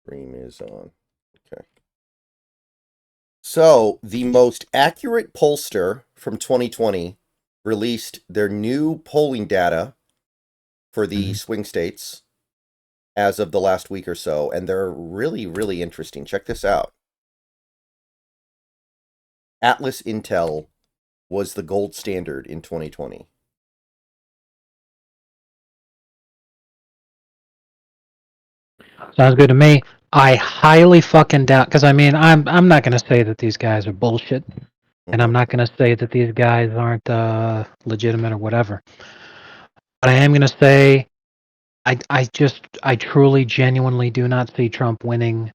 Stream is on. Okay. So, the most accurate pollster from 2020 released their new polling data for the swing states as of the last week or so, and they're really, really interesting. Check this out. Atlas Intel was the gold standard in 2020. Sounds good to me. I highly fucking doubt, because I mean, I'm not gonna say that these guys are bullshit, and I'm not gonna say that these guys aren't legitimate or whatever. But I am gonna say, I truly, genuinely do not see Trump winning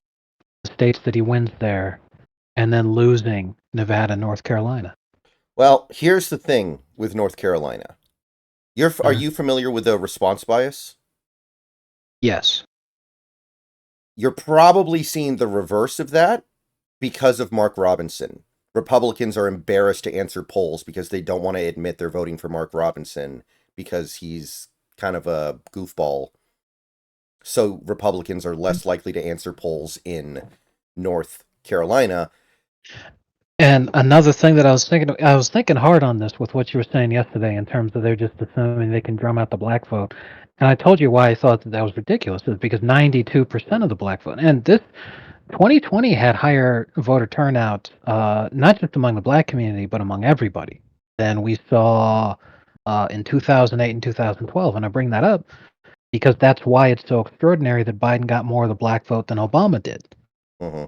the states that he wins there, and then losing Nevada, North Carolina. Well, here's the thing with North Carolina. Are you familiar with the response bias? Yes. You're probably seeing the reverse of that because of Mark Robinson. Republicans are embarrassed to answer polls because they don't want to admit they're voting for Mark Robinson because he's kind of a goofball. So Republicans are less likely to answer polls in North Carolina. And another thing that I was thinking hard on this with what you were saying yesterday in terms of they're just assuming they can drum out the black vote. And I told you why I thought that was ridiculous, is because 92% of the black vote, and this 2020 had higher voter turnout, not just among the black community, but among everybody, than we saw in 2008 and 2012. And I bring that up because that's why it's so extraordinary that Biden got more of the black vote than Obama did. Mm-hmm.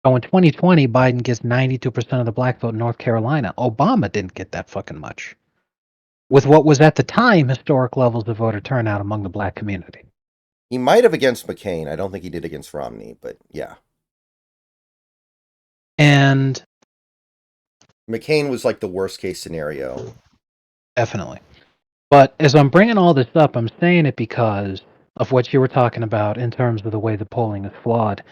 So in 2020, Biden gets 92% of the black vote in North Carolina. Obama didn't get that fucking much, with what was at the time historic levels of voter turnout among the black community. He might have against McCain. I don't think he did against Romney, but yeah. And McCain was like the worst case scenario. definitely. But as I'm bringing all this up, I'm saying it because of what you were talking about in terms of the way the polling is flawed.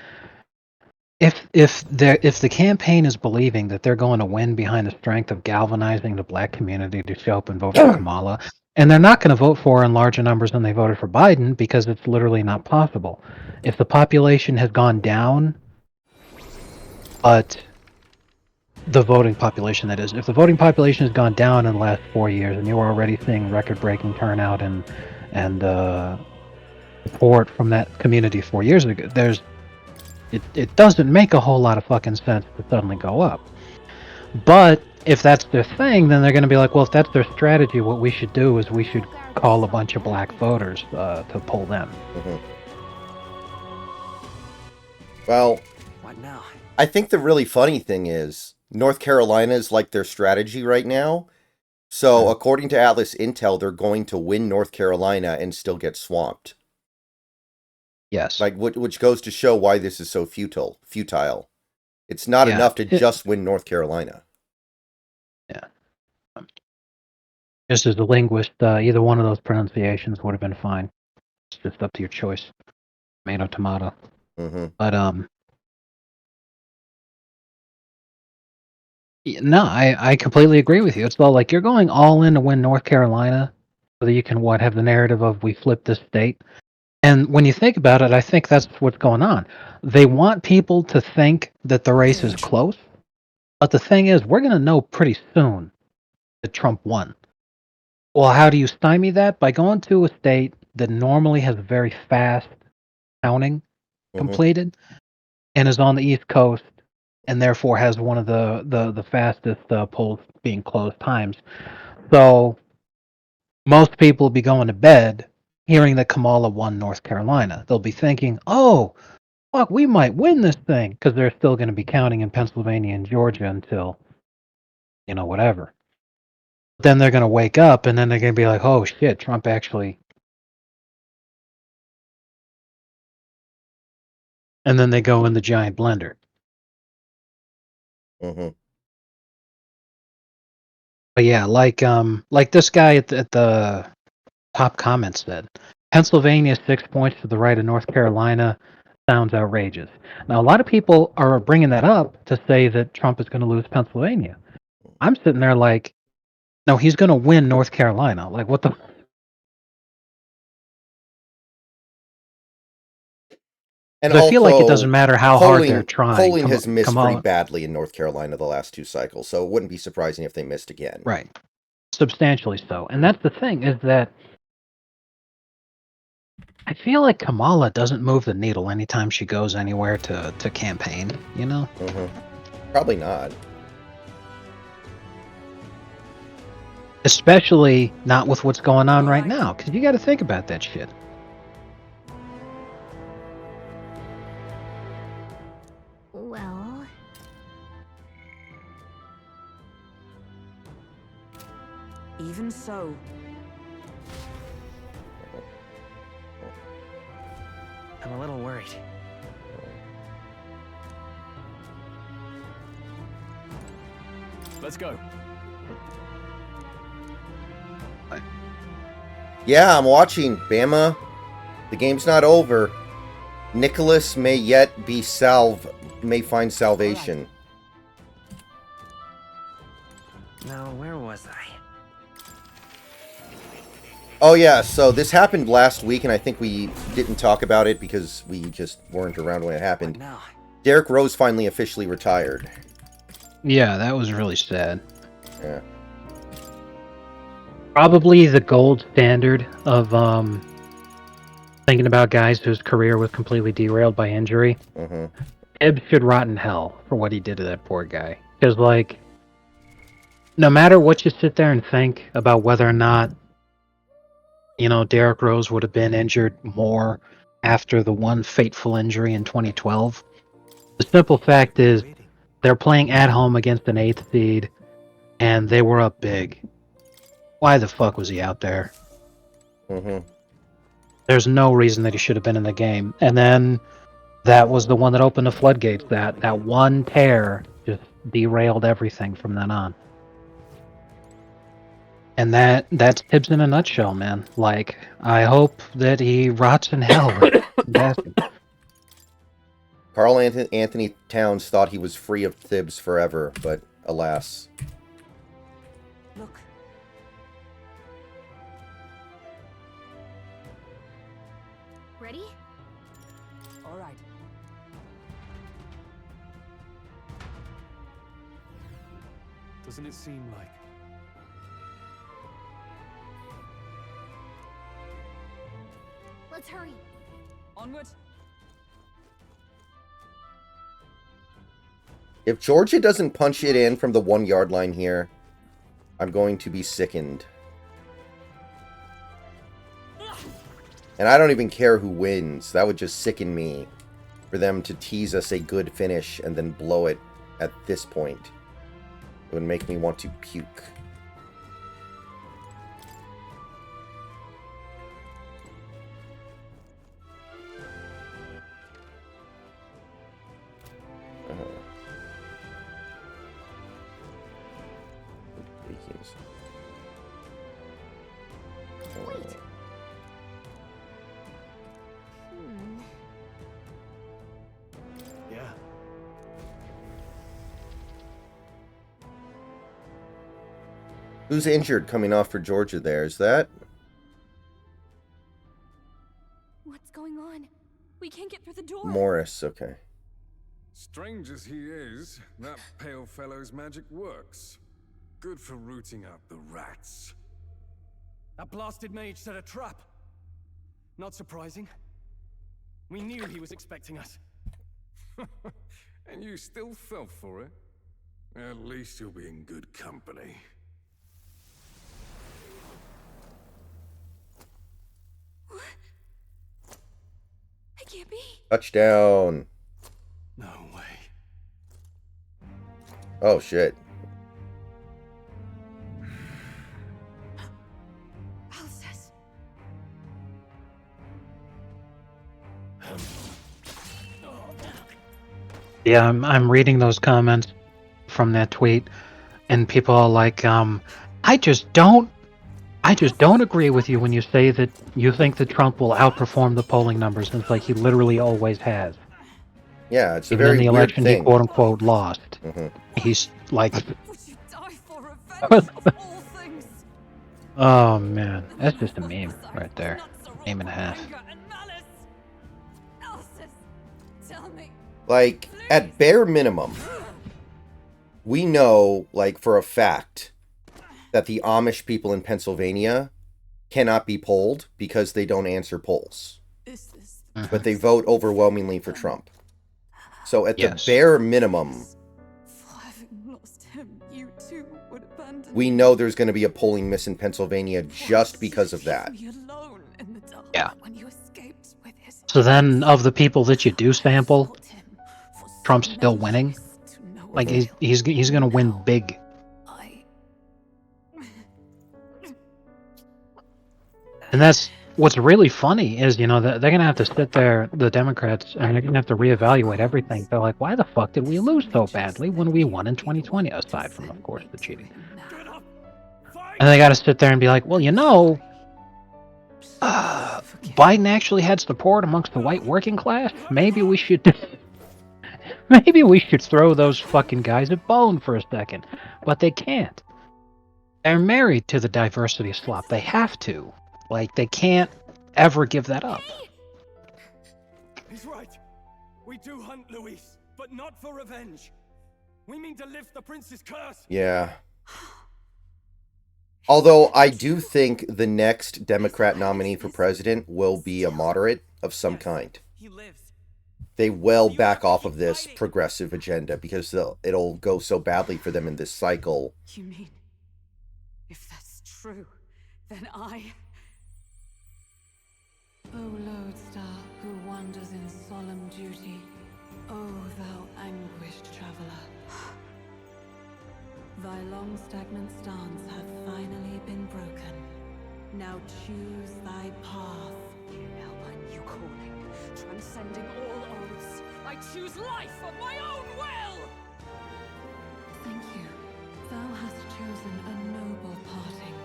If the campaign is believing that they're going to win behind the strength of galvanizing the black community to show up and vote for Kamala, and they're not going to vote for her in larger numbers than they voted for Biden because it's literally not possible. If the population has gone down, but the voting population, that is, if the voting population has gone down in the last 4 years, and you're already seeing record-breaking turnout and support from that community 4 years ago, it doesn't make a whole lot of fucking sense to suddenly go up. But if that's their thing, then they're going to be like, well, if that's their strategy, what we should do is we should call a bunch of black voters to poll them. Mm-hmm. Well, what now? I think the really funny thing is North Carolina is like their strategy right now. So, according to Atlas Intel, they're going to win North Carolina and still get swamped. Yes. Like, which goes to show why this is so futile. It's not enough to just win North Carolina. Yeah. Just as a linguist, either one of those pronunciations would have been fine. It's just up to your choice. Tomato, tomato. Mm-hmm. But no, I completely agree with you. It's all like you're going all in to win North Carolina so that you can have the narrative of we flipped this state. And when you think about it, I think that's what's going on. They want people to think that the race is close. But the thing is, we're going to know pretty soon that Trump won. Well, how do you stymie that? By going to a state that normally has very fast counting completed and is on the East Coast and therefore has one of the fastest polls being closed times. So most people will be going to bed hearing that Kamala won North Carolina. They'll be thinking, oh, fuck, we might win this thing, because they're still going to be counting in Pennsylvania and Georgia until, whatever. Then they're going to wake up and then they're going to be like, oh shit, Trump actually. And then they go in the giant blender. Mm-hmm. But yeah, like this guy at the top comment said, Pennsylvania 6 points to the right of North Carolina sounds outrageous. Now, a lot of people are bringing that up to say that Trump is going to lose Pennsylvania. I'm sitting there like, no, he's going to win North Carolina. Like, what the? And I feel like it doesn't also, matter how hard they're trying. polling has missed pretty Kamala, badly in North Carolina the last 2 cycles, so it wouldn't be surprising if they missed again. right, substantially so. And that's the thing, is that I feel like Kamala doesn't move the needle anytime she goes anywhere to campaign, you know? Probably not. Especially not with what's going on right now, because you got to think about that shit. Well, even so. I'm a little worried. Let's go. Yeah, I'm watching. Bama, the game's not over. Nicholas may yet be may find salvation. Now, where was I? Oh yeah, so this happened last week, and I think we didn't talk about it because we just weren't around when it happened. What now? Derrick Rose finally officially retired. Yeah, that was really sad. Yeah. Probably the gold standard of thinking about guys whose career was completely derailed by injury. Tibbs should rot in hell for what he did to that poor guy. Because, like, no matter what you sit there and think about whether or not, you know, Derrick Rose would have been injured more after the one fateful injury in 2012, the simple fact is they're playing at home against an 8th seed, and they were up big. Why the fuck was he out there? There's no reason that he should have been in the game. And then that was the one that opened the floodgates. That one tear just derailed everything from then on. And that's Tibbs in a nutshell, man. Like, I hope that he rots in hell. Carl Anthony Towns thought he was free of Tibbs forever, but alas. Look. ready? All right. Doesn't it seem like... Let's hurry. Onward. If Georgia doesn't punch it in from the 1-yard line here, I'm going to be sickened. And I don't even care who wins. That would just sicken me for them to tease us a good finish and then blow it at this point. It would make me want to puke. Wait. Yeah. Who's injured coming off for Georgia there? Is that? What's going on? We can't get through the door. Morris, okay. Strange as he is, that pale fellow's magic works. Good for rooting out the rats. That blasted mage set a trap. Not surprising. We knew he was expecting us. And you still fell for it? At least you'll be in good company. I can't be. Touchdown. No way. Oh, shit. Alcest. Yeah, I'm reading those comments from that tweet, and people are like, I just don't agree with you when you say that you think that Trump will outperform the polling numbers. And it's like he literally always has. Yeah, it's a Even very in the weird election thing. he quote unquote lost. He's like, Would you die for revenge of all things? oh man, that's just a meme right there. Meme and a half. Anger and malice. Alcest, tell me. Like, at bare minimum, we know, like, for a fact that the Amish people in Pennsylvania cannot be polled because they don't answer polls. Is this But they vote overwhelmingly for Trump. So at the Yes. bare minimum, for having lost him, you too would abandon we me? know there's going to be a polling miss in Pennsylvania just because of that. Leave me alone in the dark Yeah. when you escaped with his So then, of the people that you do sample, fought him for Trump's so still many winning. years to no Like avail. he's going to win Now big. I And that's what's really funny is, you know, they're going to have to sit there, the Democrats, and they're going to have to reevaluate everything. They're like, why the fuck did we lose so badly when we won in 2020, aside from, of course, the cheating? Get up! Fight! And they got to sit there and be like, well, you know, Biden actually had support amongst the white working class. Maybe we should, maybe we should throw those fucking guys a bone for a second. But they can't. They're married to the diversity slop. They have to. Like, they can't ever give that up. He's right. We do hunt Luis, but not for revenge. We mean to lift the prince's curse. Yeah. Although I do think the next Democrat nominee for president will be a moderate of some kind. He lives. They will back off of this progressive agenda because it'll go so badly for them in this cycle. You mean, if that's true, then I... O lodestar who wanders in solemn duty, O thou anguished traveler. Thy long stagnant stance hath finally been broken. Now choose thy path. Now my new calling, transcending all oaths, I choose life of my own will! Thank you. Thou hast chosen a noble parting.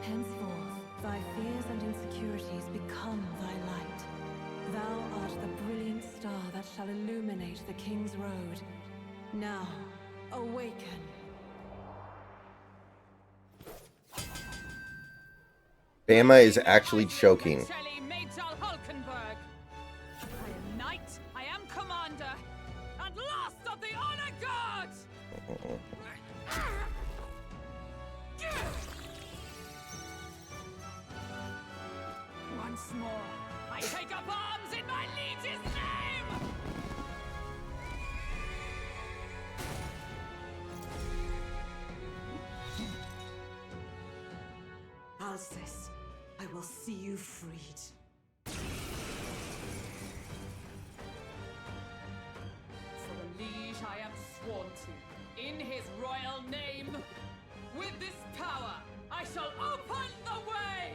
Henceforth, thy fears and insecurities become thy light. Thou art the brilliant star that shall illuminate the King's Road. Now, awaken. Bama is actually choking. I am knight, I am commander, and last of the honor guard! Once more, I take up arms in my liege's name! Alcest, I will see you freed. For the liege I am sworn to, in his royal name, with this power, I shall open the way!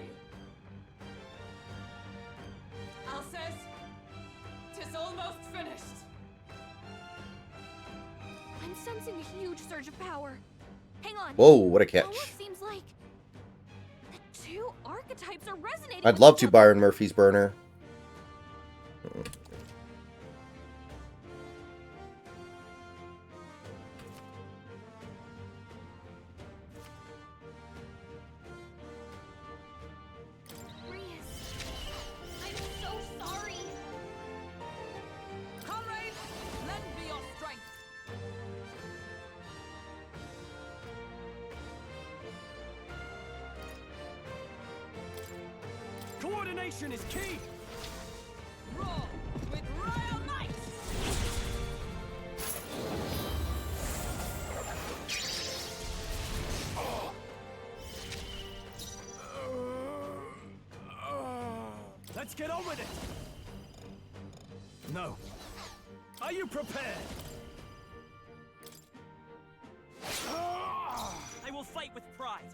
Alcest, 'tis almost finished. I'm sensing a huge surge of power. Hang on. Whoa, what a catch. Almost seems like the two archetypes are resonating. I'd with love each to other. Byron Murphy's burner. Rias, I'm so sorry. Comrades, lend me your strength. Coordination is key. Roar with royal might. Let's get on with it. No. Are you prepared? I will fight with pride.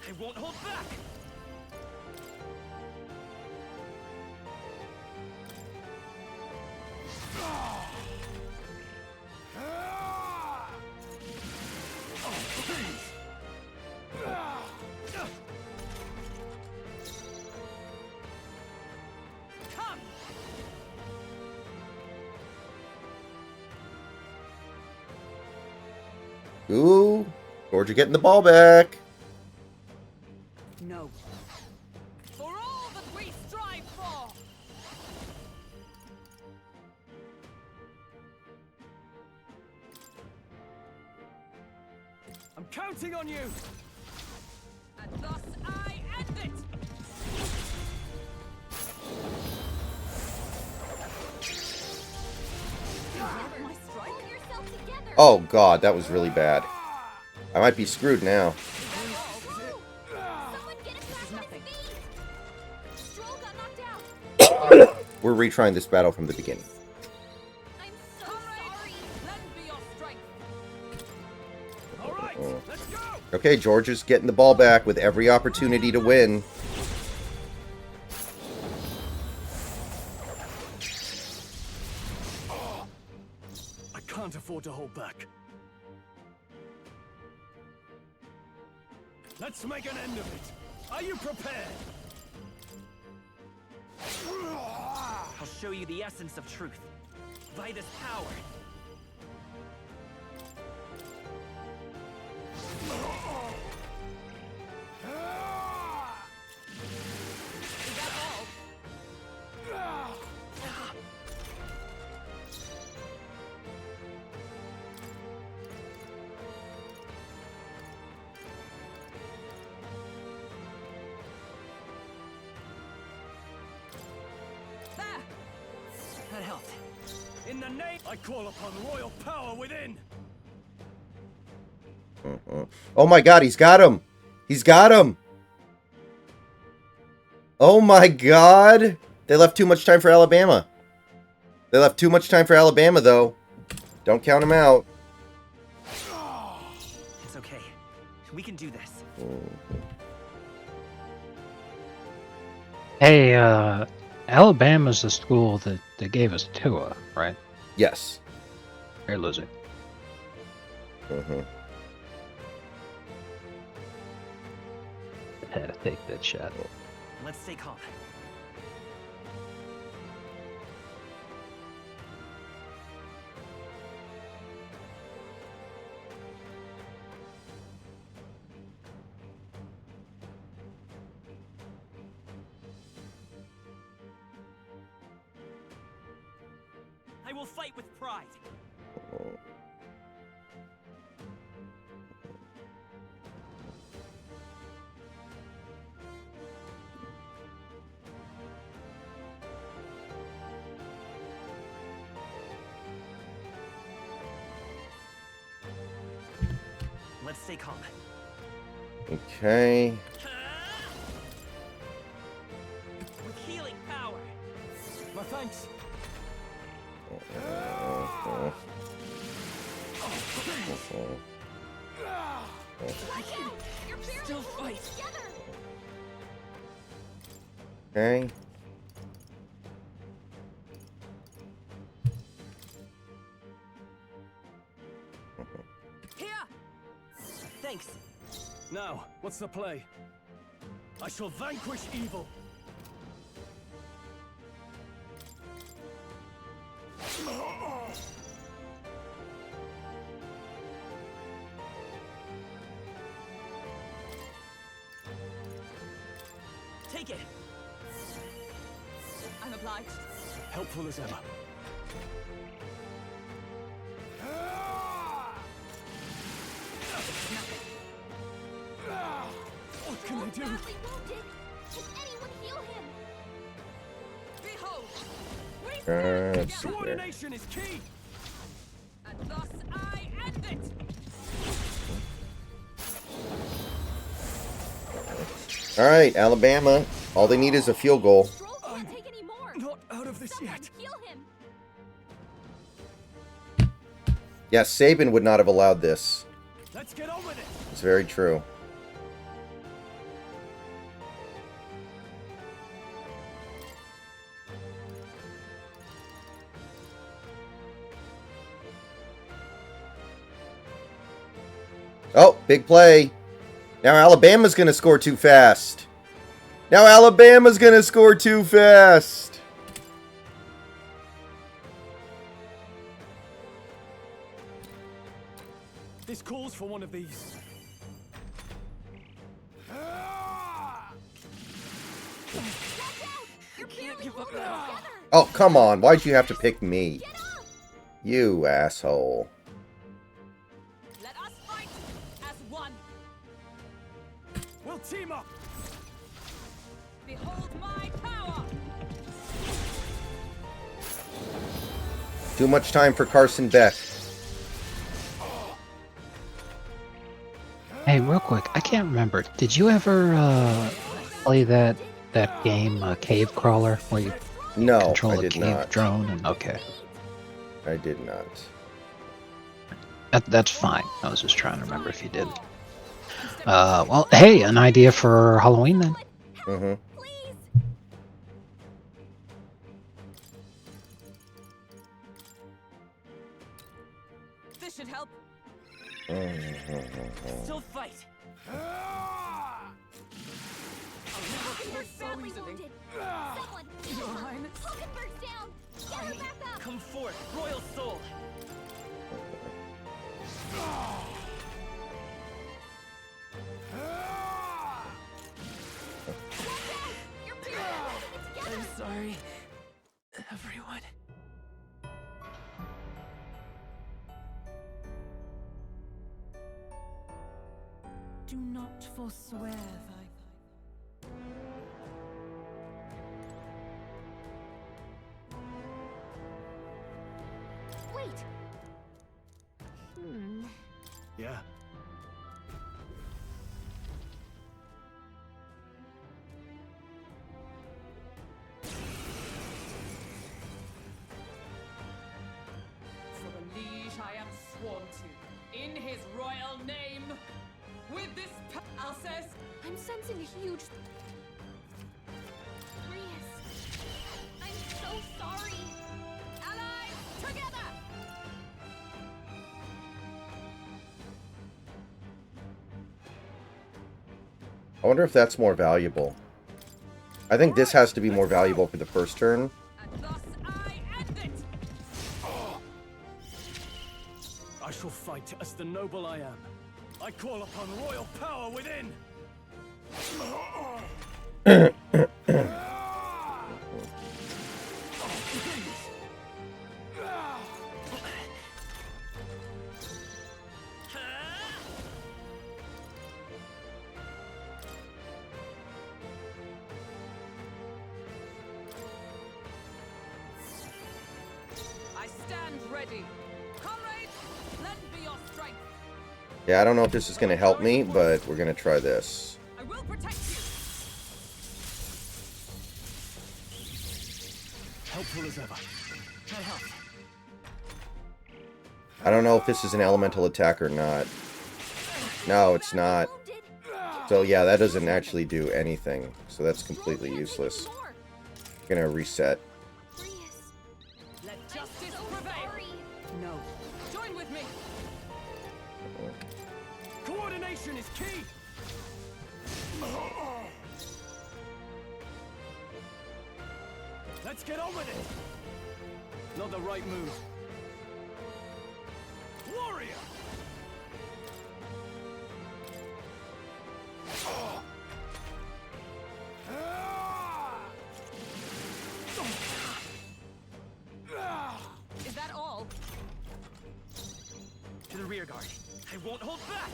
I won't hold back. Come! Ooh, Georgia getting the ball back. No. For all that we strive for! I'm counting on you! And thus I end it! My strike? Pull yourself together! Oh god, that was really bad. I might be screwed now. Someone get him back on his feet! Stroll got knocked out! We're retrying this battle from the beginning. I'm so sorry! Lend me your strength! Alright, let's go! Okay, George is getting the ball back with every opportunity to win. I can't afford to hold back. Let's make an end of it. Are you prepared? I'll show you the essence of truth. By this power. Is that all? There! That helped. In the name, I call upon royal power within. Oh my god, he's got him! He's got him! Oh my god! They left too much time for Alabama. They left too much time for Alabama, though. Don't count him out. It's okay. We can do this. Hey, Alabama's the school that gave us Tua, right? Yes. They're losing. I had to take that shot. Let's stay calm. I will fight with pride. Let's stay calm. Okay. With healing power. My thanks. You're barely Still holding fight. together! Okay. Here! Thanks. Now, what's the play? I shall vanquish evil. Take it. I'm obliged. Helpful as ever. What can I do? Badly wounded. Can anyone heal him? Behold! We stand Let's see together, here. Coordination is key. and thus I end it! Alright, Alabama. All they need is a field goal. Stroll can't take any more! Not out of this Someone yet. heal him! Yes, Saban would not have allowed this. Let's get on with it. It's very true. Oh, big play. Now Alabama's going to score too fast. Now Alabama's going to score too fast. This calls for one of these. Ah! You're Can't barely give up holding now. it together. Oh, come on. Why'd you have to pick me? Get up! You asshole. Let us fight as one. We'll team up! Behold my power. Too much time for Carson Beck. Hey, real quick, I can't remember. Did you ever play that game, Cave Crawler, where you No, control I a did cave not. drone? And okay, I did not. that's fine. I was just trying to remember if you did. Well, hey, an idea for Halloween then. Mm-hmm. Please! This should help. Still fight. You're badly wounded. Someone, Mine. Hulkenberg's down. Get her back up. Come forth, royal soul. You're barely holding it together. I'm sorry, everyone. Do not forswear thy. Wait. Yeah. For the liege I am sworn to, in his royal name, with this Alcest. I'm sensing a huge... Prius. I'm so sorry. Allies, together! I wonder if that's more valuable. I think this has to be more valuable for the first turn. And thus I end it! I shall fight as the noble I am. I call upon royal power within! I stand ready. Comrades, lend me your strength. Yeah, I don't know if this is going to help me, but we're going to try this. I will protect you. Helpful as ever. My help. I don't know if this is an elemental attack or not. No, it's not. Wounded. So yeah, that doesn't actually do anything. So that's completely useless. More. Gonna reset. Prius. Let I'm justice so prevail. sorry. No. Join with me. Coordination is key! Let's get on with it! Not the right move. Warrior! Is that all? To the rear guard. I won't hold back.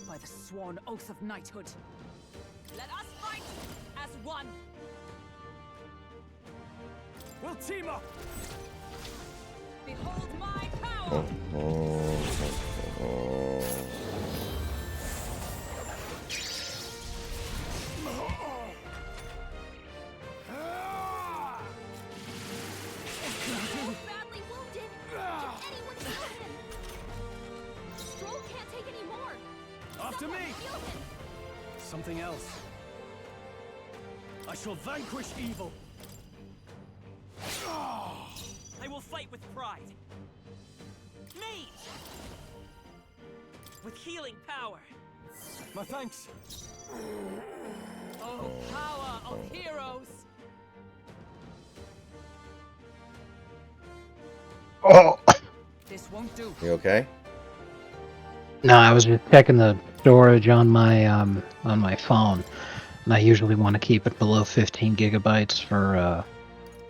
By the sworn oath of knighthood. Let us fight as one. We'll team up! Behold my power. He's badly wounded. Can anyone heal him? Stroll can't take any more. After Someone me! heal him. Something else. I shall vanquish evil. I will fight with pride. Mage! With healing power. My thanks. Oh, power of heroes. Oh, This won't do. You okay? No, I was just checking the storage on my phone, and I usually want to keep it below 15 gigabytes for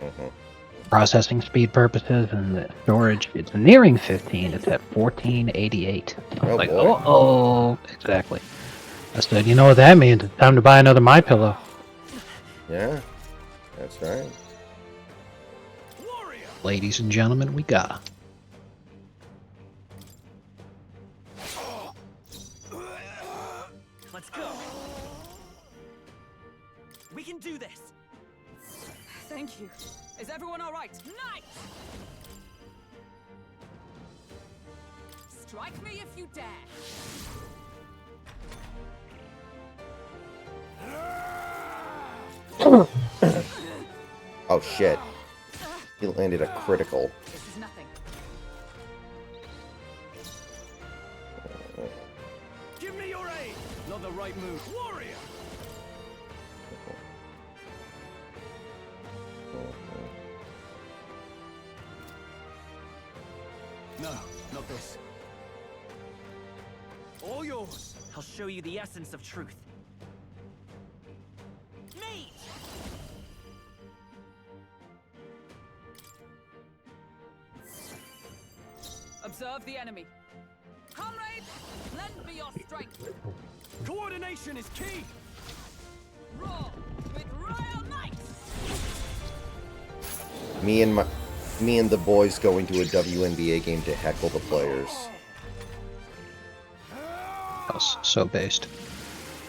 Mhm. processing speed purposes, and the storage it's nearing 15. It's at 1488. I was Oh, like, boy. oh, exactly. I said, you know what that means? It's time to buy another MyPillow. Yeah, that's right. Warrior! Ladies and gentlemen, we got. Let's go. We can do this. Thank you. Is everyone all right? Knight! Strike me if you dare. Oh, shit. He landed a critical. This is nothing. Give me your aid! Not the right move. Warrior! No, not this. All yours. I'll show you the essence of truth. Mate! Observe the enemy. Comrades, lend me your strength. Coordination is key. Roar with royal might. Me and the boys going to a WNBA game to heckle the players. That was so based.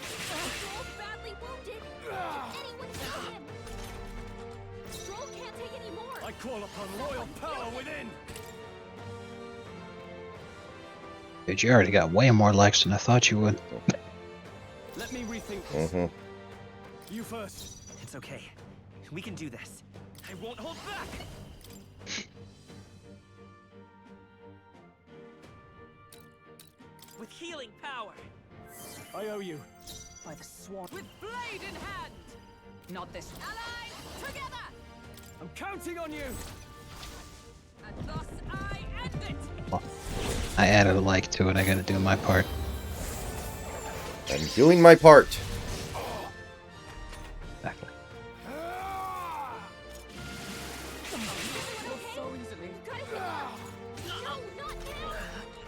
Stroll badly wounded. Can anyone heal him? Stroll can't take any more. I call upon royal power within. Dude, you already got way more likes than I thought you would. Let me rethink this. Mm-hmm. You first. It's okay. We can do this. I won't hold back. With healing power. I owe you. By the swan. With blade in hand. Not this one. Allies, together! I'm counting on you. And thus I end it. I added a like to it. I gotta do my part. I'm doing my part. Exactly. So easily. Gotta heal up! No, not now!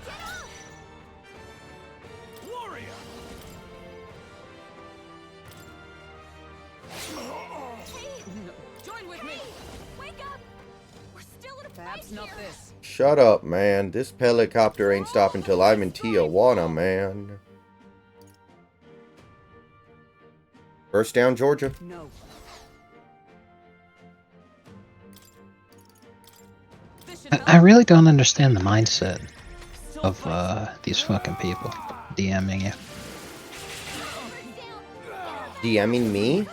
Get up! Warrior! Hey! Join with me. Hey! Wake up! We're still in a fight Perhaps not here! this. Shut up, man. This helicopter ain't stopping till I'm in Tijuana, man. First down, Georgia. No. I really don't understand the mindset of these fucking people DMing you. DMing me?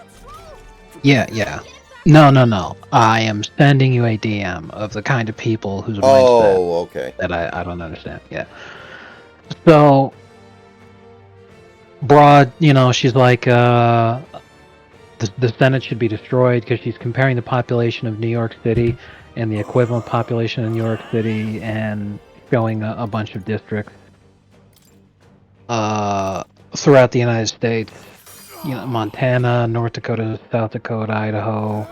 Yeah. No. I am sending you a DM of the kind of people whose mindset Oh, okay. that I don't understand. Yeah. So, Broad, she's like, the Senate should be destroyed because she's comparing the population of New York City and the equivalent population of New York City and showing a bunch of districts throughout the United States. Montana, North Dakota, South Dakota, Idaho,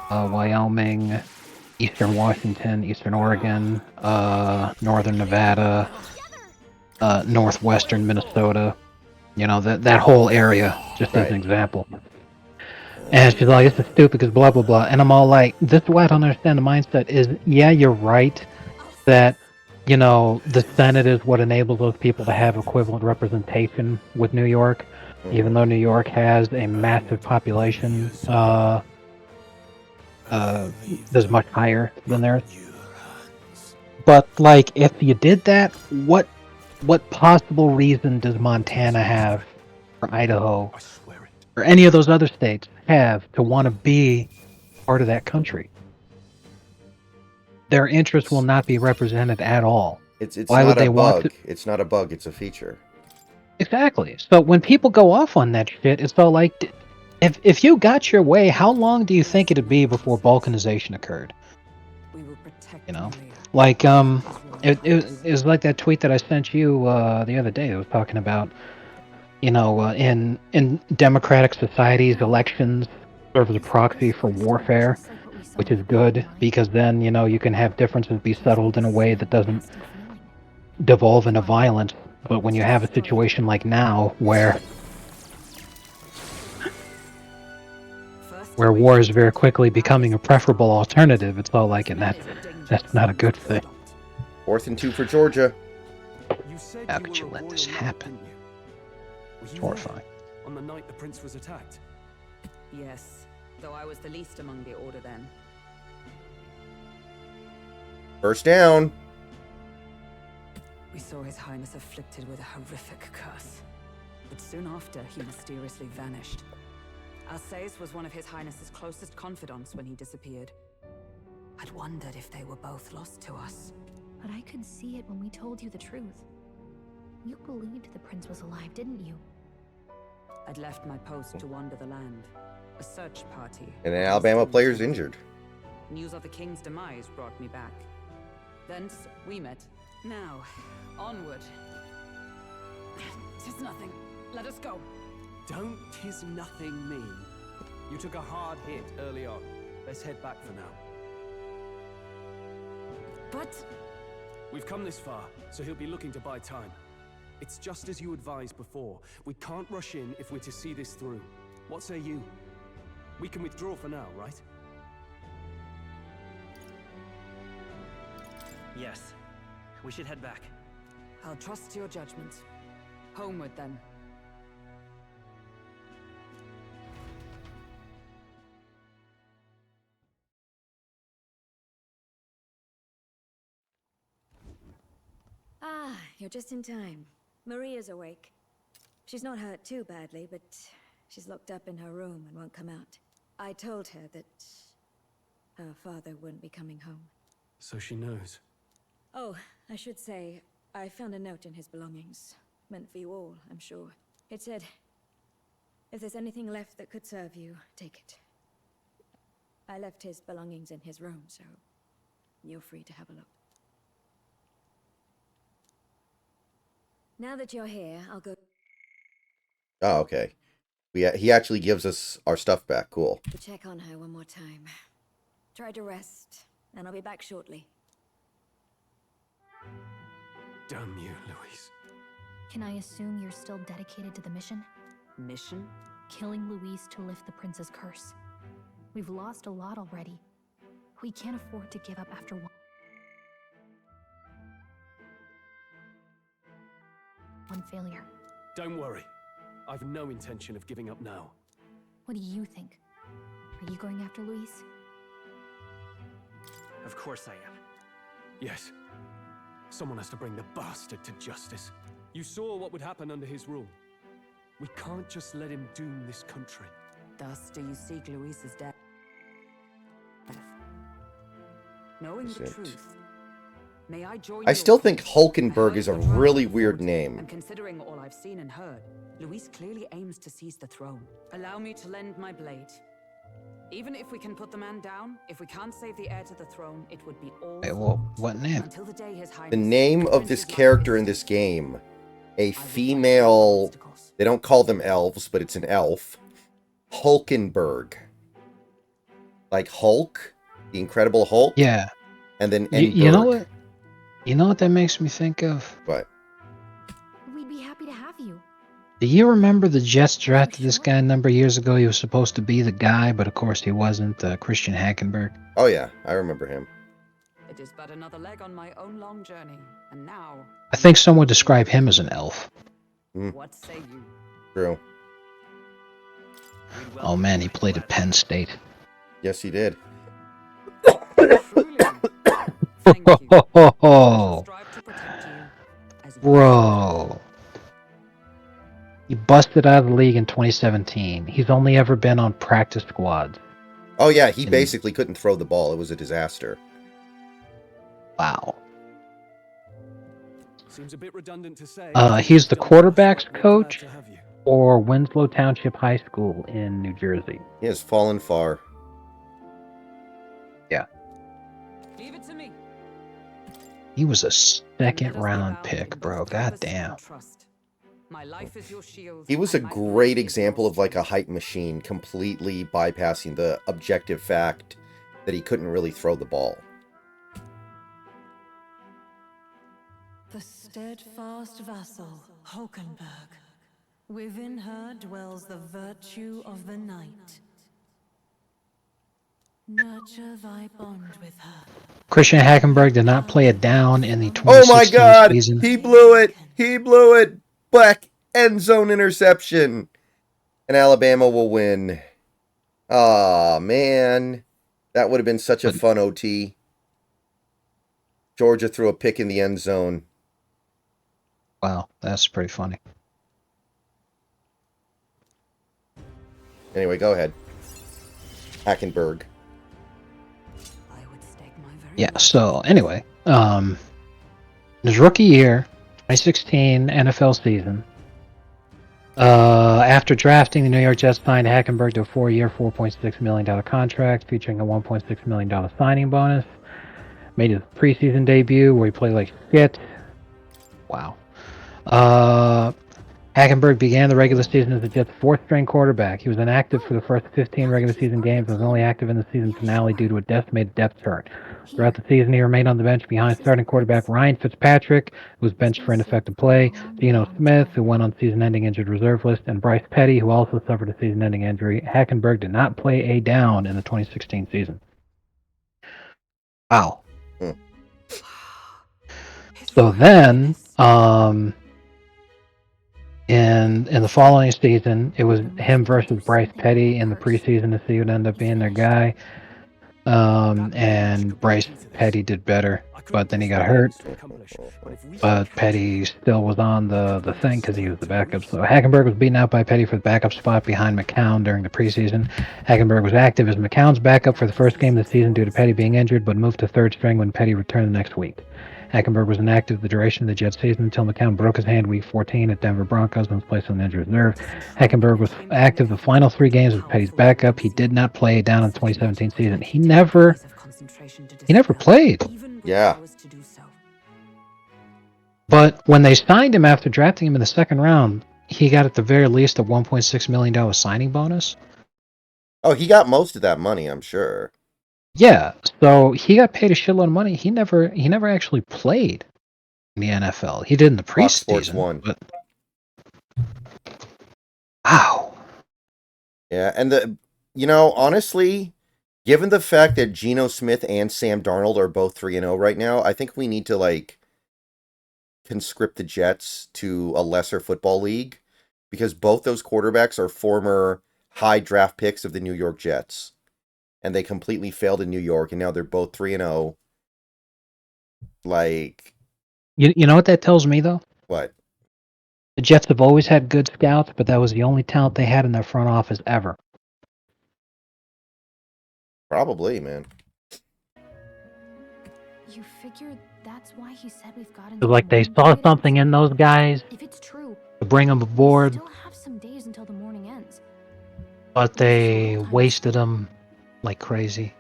Wyoming, Eastern Washington, Eastern Oregon, Northern Nevada, Northwestern Minnesota. That whole area, just as an example. And she's like, this is stupid because blah, blah, blah. And I'm all like, this is why I don't understand the mindset is, yeah, you're right that, the Senate is what enables those people to have equivalent representation with New York, even though New York has a massive population that's much higher than theirs. But, like, if you did that, what possible reason does Montana have, or Idaho, or any of those other states have to want to be part of that country? Their interests will not be represented at all. It's Why not would they a want bug. to? It's not a bug. It's a feature. Exactly. So when people go off on that shit, it's all like, if you got your way, how long do you think it'd be before balkanization occurred? We will protect You know? Malia. Like, It was like that tweet that I sent you the other day. It was talking about, in democratic societies, elections serve as a proxy for warfare, which is good because then you can have differences be settled in a way that doesn't devolve into violence. But when you have a situation like now where war is very quickly becoming a preferable alternative, it's all like, and that's not a good thing. 4th and 2 for Georgia. You said How you could you were a let royal this knight, happen? didn't you? Were It's you horrifying. there on the night the prince was attacked? Yes, though I was the least among the Order then. First down. We saw His Highness afflicted with a horrific curse. But soon after, he mysteriously vanished. Alsace was one of His Highness's closest confidants when he disappeared. I'd wondered if they were both lost to us. But I could see it when we told you the truth. You believed the prince was alive, didn't you? I'd left my post to wander the land. A search party. And an Alabama player's injured. News of the king's demise brought me back. Thence, we met. Now, onward. 'Tis nothing. Let us go. Don't "tis nothing" mean? You took a hard hit early on. Let's head back for now. But We've come this far, so he'll be looking to buy time. It's just as you advised before. We can't rush in if we're to see this through. What say you? We can withdraw for now, right? Yes. We should head back. I'll trust your judgment. Homeward then. Ah, you're just in time. Maria's awake. She's not hurt too badly, but she's locked up in her room and won't come out. I told her that her father wouldn't be coming home. So she knows. Oh, I should say, I found a note in his belongings. Meant for you all, I'm sure. It said, if there's anything left that could serve you, take it. I left his belongings in his room, so you're free to have a look. Now that you're here, I'll go Oh, okay. He actually gives us our stuff back. Cool. to check on her one more time. Try to rest, and I'll be back shortly. Damn you, Louise. Can I assume you're still dedicated to the mission? Mission? Killing Louise to lift the prince's curse. We've lost a lot already. We can't afford to give up after one failure. Don't worry. I've no intention of giving up now. What do you think? Are you going after Louise? Of course I am. Yes. Someone has to bring the bastard to justice. You saw what would happen under his rule. We can't just let him doom this country. Thus do you seek Louise's death? Knowing the That's it. truth, may I join I your still think cause? Hulkenberg I heard is a the trial really was weird forged, name. And considering all I've seen and heard, Louise clearly aims to seize the throne. Allow me to lend my blade. Even if we can put the man down, if we can't save the heir to the throne, it would be all Wait, for well, naught. what name? Until the day His Highness The name the of this prince's life character is in this safe. game, a I will fight female, obstacles. they don't call them elves, but it's an elf, Hulkenberg. Like Hulk, the Incredible Hulk, Yeah. and then You know Enberg. what? You know what that makes me think of? What? We'd be happy to have you. Do you remember the Jets drafted this sure? guy a number of years ago? He was supposed to be the guy, but of course he wasn't. Christian Hackenberg. Oh yeah, I remember him. It is but another leg on my own long journey, and now I think some would describe him as an elf. what say you? True. We'd Oh welcome man, you he with played at pleasure. Penn State. Yes, he did. Truly. Thank you. I shall strive to protect you as you Bro. He busted out of the league in 2017. He's only ever been on practice squads. Oh yeah, he And- basically couldn't throw the ball. It was a disaster. Wow. Seems a bit redundant to say. He's the Don't quarterback's rush, but we're coach glad to have you. for Winslow Township High School in New Jersey. He has fallen far. Leave it to me. He was a second Let us be round bound pick, in bro. both purpose Goddamn. and trust. My life is your shield. He was a and my great blood is example your of like a strength. hype machine, completely bypassing the objective fact that he couldn't really throw the ball. The steadfast vassal, Hulkenberg. Within her dwells the virtue of the knight. Nurture thy bond with her. Christian Hackenberg did not play it down in the Oh my 2016 God! season. He blew it! He blew it! Black end zone interception! And Alabama will win. Aw, man. That would have been such a fun OT. Georgia threw a pick in the end zone. Wow, that's pretty funny. Anyway, go ahead. Hackenberg. Yeah, so anyway, his rookie year, 2016 NFL season, after drafting, the New York Jets signed Hackenberg to a 4-year, $4.6 million contract featuring a $1.6 million signing bonus. Made his preseason debut where he played like shit. Wow. Hackenberg began the regular season as the Jets' fourth-string quarterback. He was inactive for the first 15 regular season games and was only active in the season finale due to a decimated depth chart. Throughout the season, he remained on the bench behind starting quarterback Ryan Fitzpatrick, who was benched for ineffective play, Geno Smith, who went on season-ending injured reserve list, and Bryce Petty, who also suffered a season-ending injury. Hackenberg did not play a down in the 2016 season. Wow. So then, in the following season, it was him versus Bryce Petty in the preseason to see who would end up being their guy. And Bryce Petty did better, but then he got hurt. But Petty still was on the thing because he was the backup. So Hackenberg was beaten out by Petty for the backup spot behind McCown during the preseason. Hackenberg was active as McCown's backup for the first game of the season due to Petty being injured, but moved to third string when Petty returned the next week. Hackenberg was inactive the duration of the Jets season until McCown broke his hand week 14 at Denver Broncos and was placed on injured reserve. Hackenberg was active the final 3 games as Petty's backup. He did not play down in the 2017 season. He never played. Yeah. But when they signed him after drafting him in the second round, he got at the very least a $1.6 million signing bonus. Oh, he got most of that money, I'm sure. Yeah, so he got paid a shitload of money. He never actually played in the NFL. He did in the Fox Sports preseason. 1. But wow. Yeah, and honestly, given the fact that Geno Smith and Sam Darnold are both 3-0 right now, I think we need to conscript the Jets to a lesser football league because both those quarterbacks are former high draft picks of the New York Jets. And they completely failed in New York, and now they're both 3-0. You know what that tells me, though? What? The Jets have always had good scouts, but that was the only talent they had in their front office ever. Probably, man. You figure that's why he said we've got So, they saw something in those guys if it's true, to bring them aboard, we still have some days until the morning ends. but they wasted them like crazy.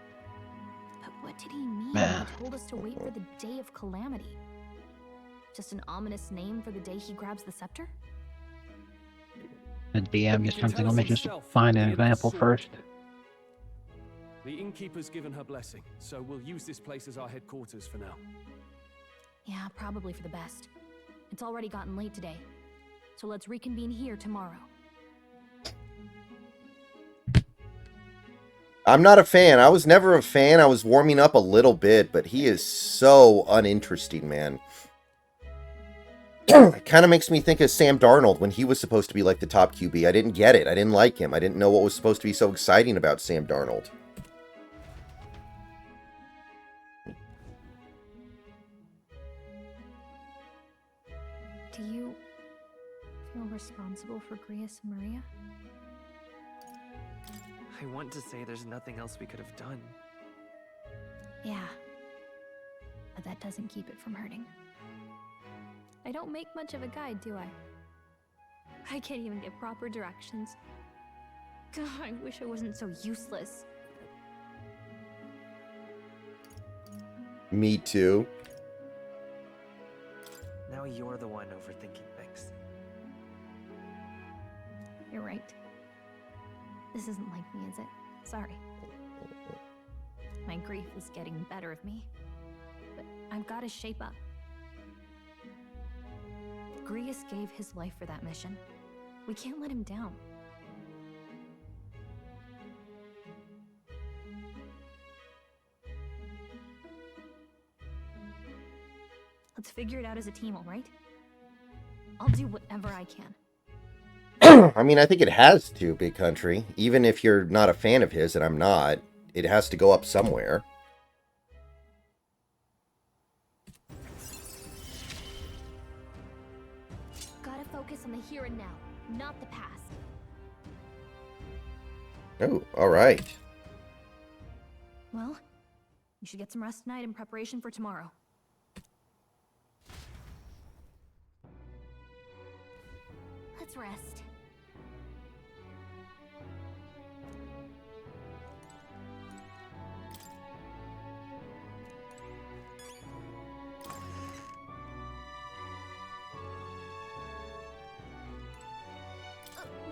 But what did he mean Man. when he told us to wait for the day of calamity? Just an ominous name for the day he grabs the scepter? A DM you can something. tell Let me us just himself find an via the example sword. first. The innkeeper's given her blessing, so we'll use this place as our headquarters for now. Yeah, probably for the best. It's already gotten late today, so let's reconvene here tomorrow. I'm not a fan. I was never a fan. I was warming up a little bit, but he is so uninteresting, man. It kind of makes me think of Sam Darnold when he was supposed to be like the top QB. I didn't get it. I didn't like him. I didn't know what was supposed to be so exciting about Sam Darnold. Do you feel responsible for Grius and Maria? I want to say there's nothing else we could have done. Yeah. But that doesn't keep it from hurting. I don't make much of a guide, do I? I can't even get proper directions. God, I wish I wasn't so useless. Me too. Now you're the one overthinking things. You're right. This isn't like me, is it? Sorry. My grief is getting the better of me. But I've got to shape up. Grius gave his life for that mission. We can't let him down. Let's figure it out as a team, all right? I'll do whatever I can. I mean, I think it has to, Big Country. Even if you're not a fan of his, and I'm not, it has to go up somewhere. Gotta focus on the here and now, not the past. Oh, all right. Well, you should get some rest tonight in preparation for tomorrow. Let's rest.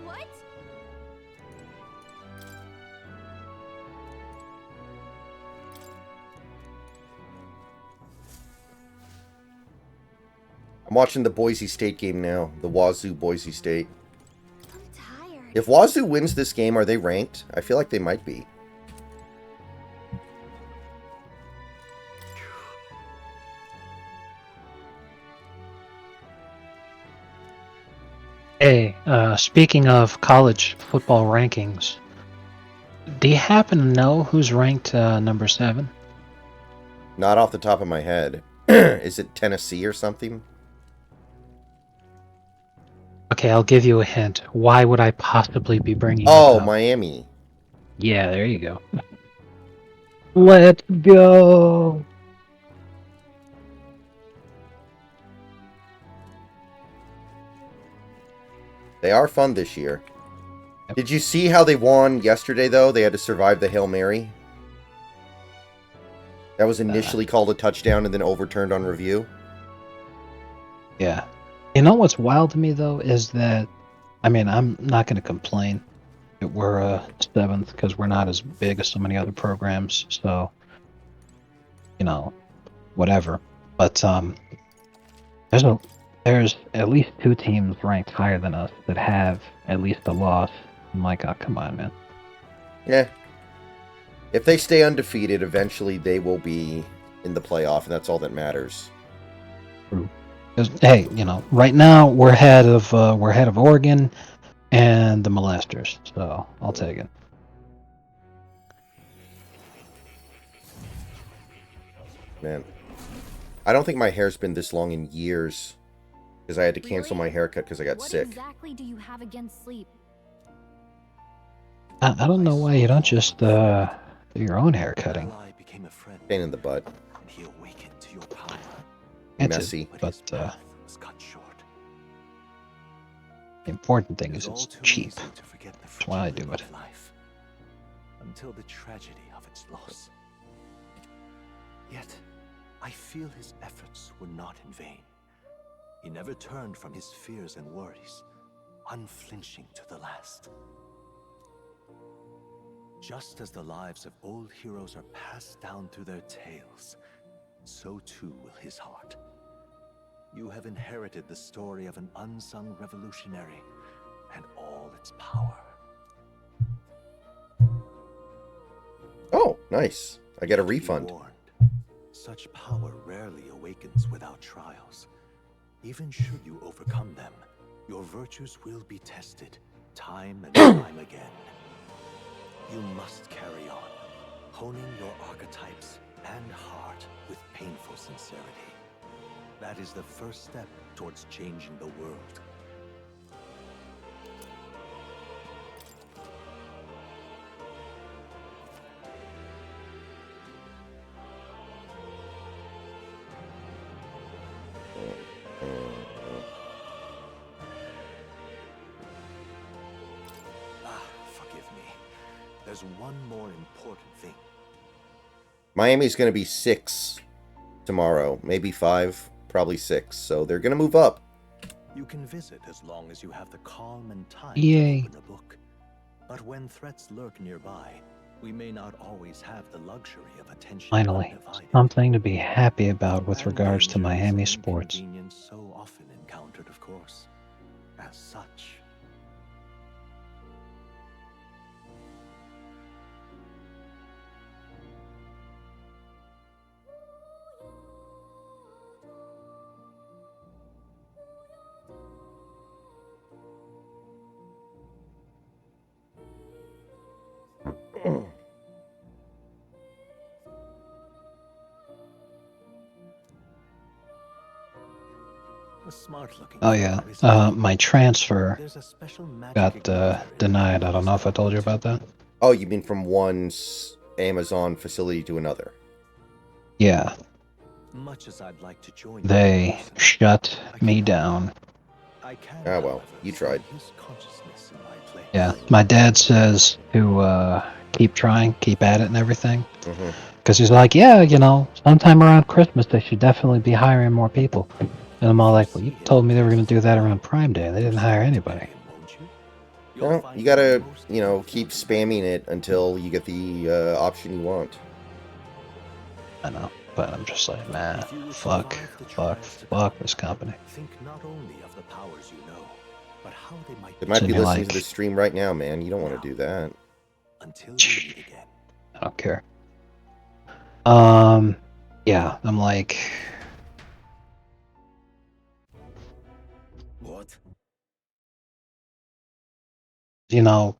What? I'm watching the Boise State game now. The Wazoo Boise State. I'm tired. If Wazoo wins this game, are they ranked? I feel like they might be. Hey, speaking of college football rankings, do you happen to know who's ranked number 7? Not off the top of my head. Is it Tennessee or something? Okay, I'll give you a hint. Why would I possibly be bringing it Oh, up? Miami. Yeah, there you go. Let's go! They are fun this year. Did you see how they won yesterday, though? They had to survive the Hail Mary. That was initially called a touchdown and then overturned on review. Yeah. You know what's wild to me, though, is that, I mean, I'm not going to complain that we're 7th because we're not as big as so many other programs, so, you know, whatever. But there's at least 2 teams ranked higher than us that have at least a loss. I'm like, oh, come on, man. Yeah. If they stay undefeated, eventually they will be in the playoff, and that's all that matters. True. 'Cause, hey, you know, right now we're ahead of Oregon and the Molesters, so I'll take it. Man. I don't think my hair's been this long in years. Because I had to cancel my haircut because I got sick. What exactly do you have against sleep? I don't know why you don't just do your own hair cutting. Pain in the butt. He awakened to your power. It's Messy. But was cut short. the important thing It is was it's all too cheap. easy to forget the That's why I do fragility it. of life, until the tragedy of its loss. Yet, I feel his efforts were not in vain. He never turned from his fears and worries, unflinching to the last. Just as the lives of old heroes are passed down through their tales, so too will his heart. You have inherited the story of an unsung revolutionary and all its power. Oh, nice. I get a Be refund. warned, such power rarely awakens without trials. Even should you overcome them, your virtues will be tested, time and time again. You must carry on, honing your archetypes and heart with painful sincerity. That is the first step towards changing the world. Forgive me. There's one more important thing. Miami's going to be 6 tomorrow. Maybe 5. probably 6. So they're going to move up. You can visit as long as you have the calm and time Yay. to open a book. But when threats lurk nearby, we may not always have the luxury of attention Finally, undivided. something to be happy about with And regards to danger is Miami an sports. inconvenience so often encountered, of course. As such, a smart-looking Oh yeah, fellow, isn't he? my transfer There's a special magic got igniter in denied. I the don't know if I told you about that. Oh, you mean from one Amazon facility to another? Yeah, Much as I'd like to join you in they person, shut I me cannot. down. I can, Ah, well, however, you see tried. his consciousness in my place. Yeah, my dad says to keep trying, keep at it and everything. Mm-hmm. Because he's like, yeah, you know, sometime around Christmas they should definitely be hiring more people. And I'm all like, well, you told me they were going to do that around Prime Day. They didn't hire anybody. Well, you gotta, keep spamming it until you get the option you want. I know, but I'm just like, man, If you would fuck survive the trials to come, this company. think not only of the powers you know, but how they might They might be Sitting listening like- to the stream right now, man. You don't want to do that. until we meet again. I don't care. Yeah, I'm like, What? you know,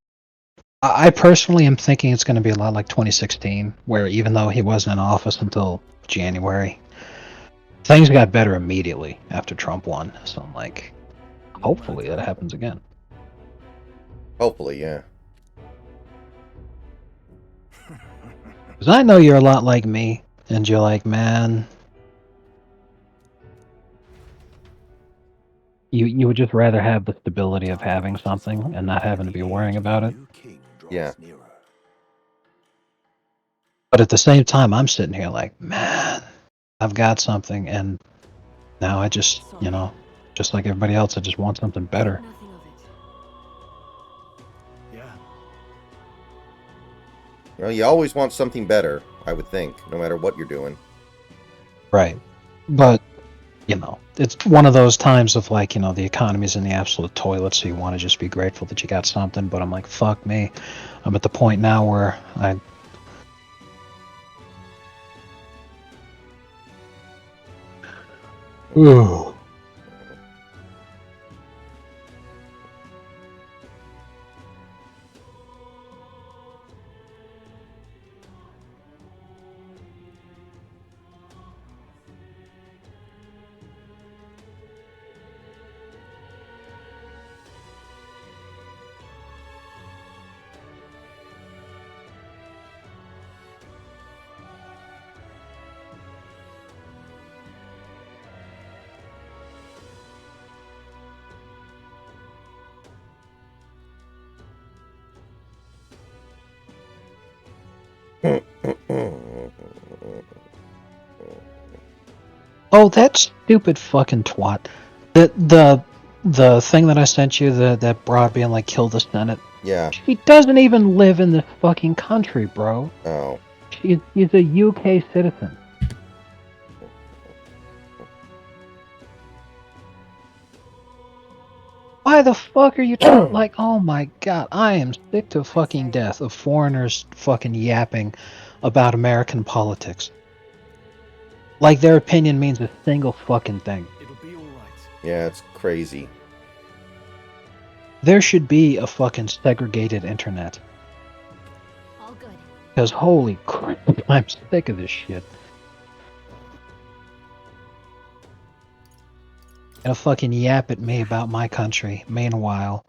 I personally am thinking it's going to be a lot like 2016, where even though he wasn't in office until January, things got better immediately after Trump won. So I'm like, hopefully that happens again. Hopefully, yeah. Because I know you're a lot like me, and you're like, man, you would just rather have the stability of having something and not having to be worrying about it. Yeah. But at the same time, I'm sitting here like, man, I've got something, and now I just, you know, just like everybody else, I just want something better. Nothing of it. Yeah. Well, you always want something better, I would think, no matter what you're doing. Right. But, you know, it's one of those times of like, you know, the economy's in the absolute toilet, so you want to just be grateful that you got something. But I'm like, fuck me. I'm at the point now where I. Ooh. Oh, that stupid fucking twat. The thing that I sent you, that broad being like, kill the Senate. Yeah. She doesn't even live in this fucking country, bro. Oh. She's a UK citizen. Why the fuck are you like, oh my god, I am sick to fucking death of foreigners fucking yapping about American politics. Like their opinion means a single fucking thing. It'll be all right. Yeah, it's crazy. There should be a fucking segregated internet. All good. Because holy crap, I'm sick of this shit. And a fucking yap at me about my country. Meanwhile,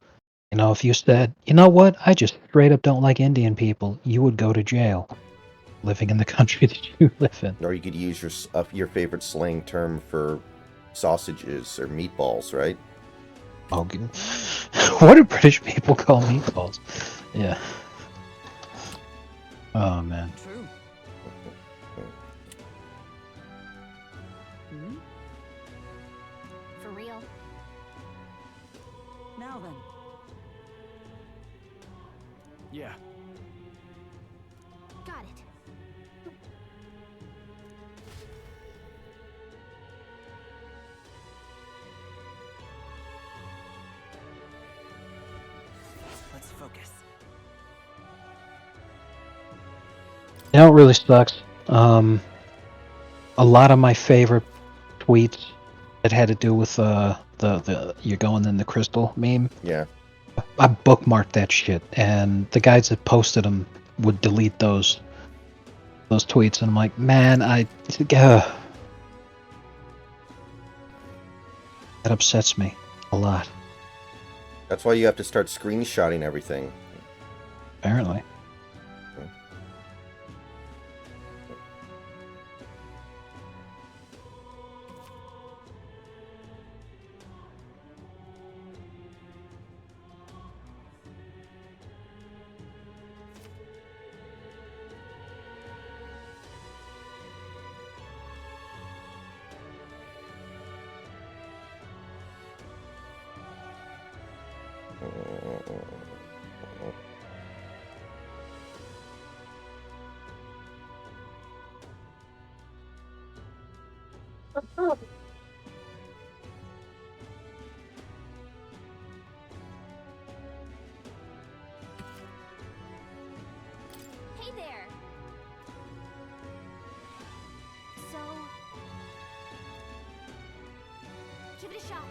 you know, if you said, you know what, I just straight up don't like Indian people, you would go to jail. Living in the country that you live in. Or you could use your favorite slang term for sausages or meatballs, right? Oh, what do British people call meatballs? Yeah. Oh, man. True. Now then. Yeah. Got it. Let's focus. You know, it really sucks. A lot of my favorite tweets that had to do with the you're going in the crystal meme. Yeah. I bookmarked that shit, and the guys that posted them would delete those tweets, and I'm like, man, that upsets me a lot. That's why you have to start screenshotting everything. Apparently. Hey there. So, give it a shot.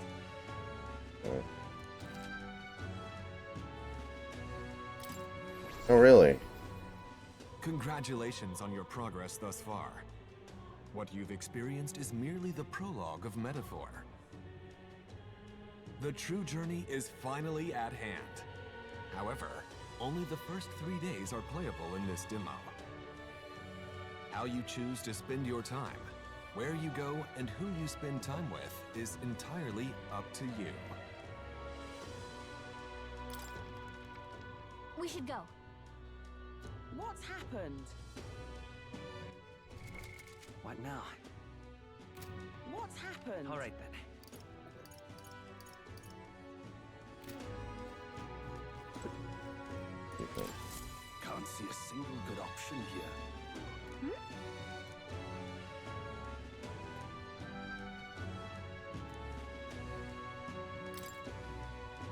Oh, really? Congratulations on your progress thus far. What you've experienced is merely the prologue of metaphor. The true journey is finally at hand. However, only the first 3 days are playable in this demo. How you choose to spend your time, where you go, and who you spend time with is entirely up to you. We should go. What's happened? What now? What's happened? All right then. Can't see a single good option here.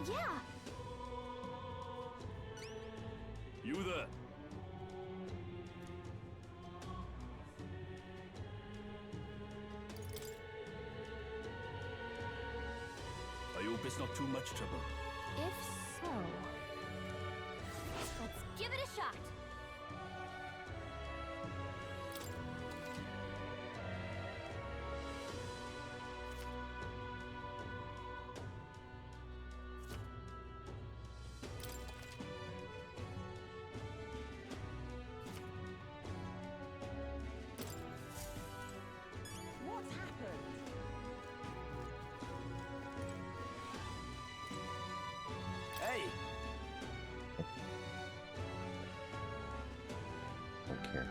Yeah. You there? I hope it's not too much trouble. If so, let's give it a shot. What's happened? Hey! Okay.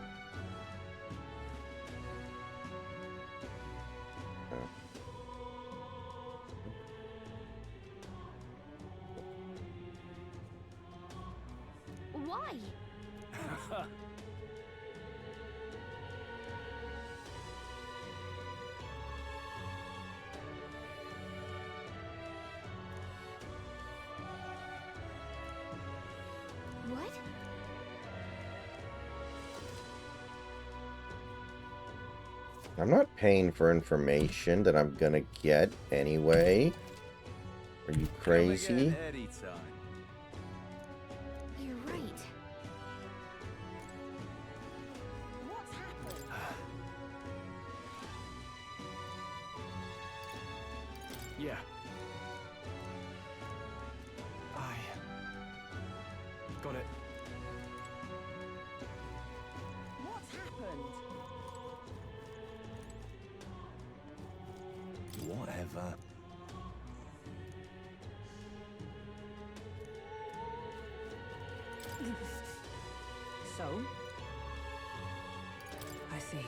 Why? What? I'm not paying for information that I'm gonna get anyway. Are you crazy? You're right. What's happened? Yeah. Got it. What's happened? Whatever. So? I see.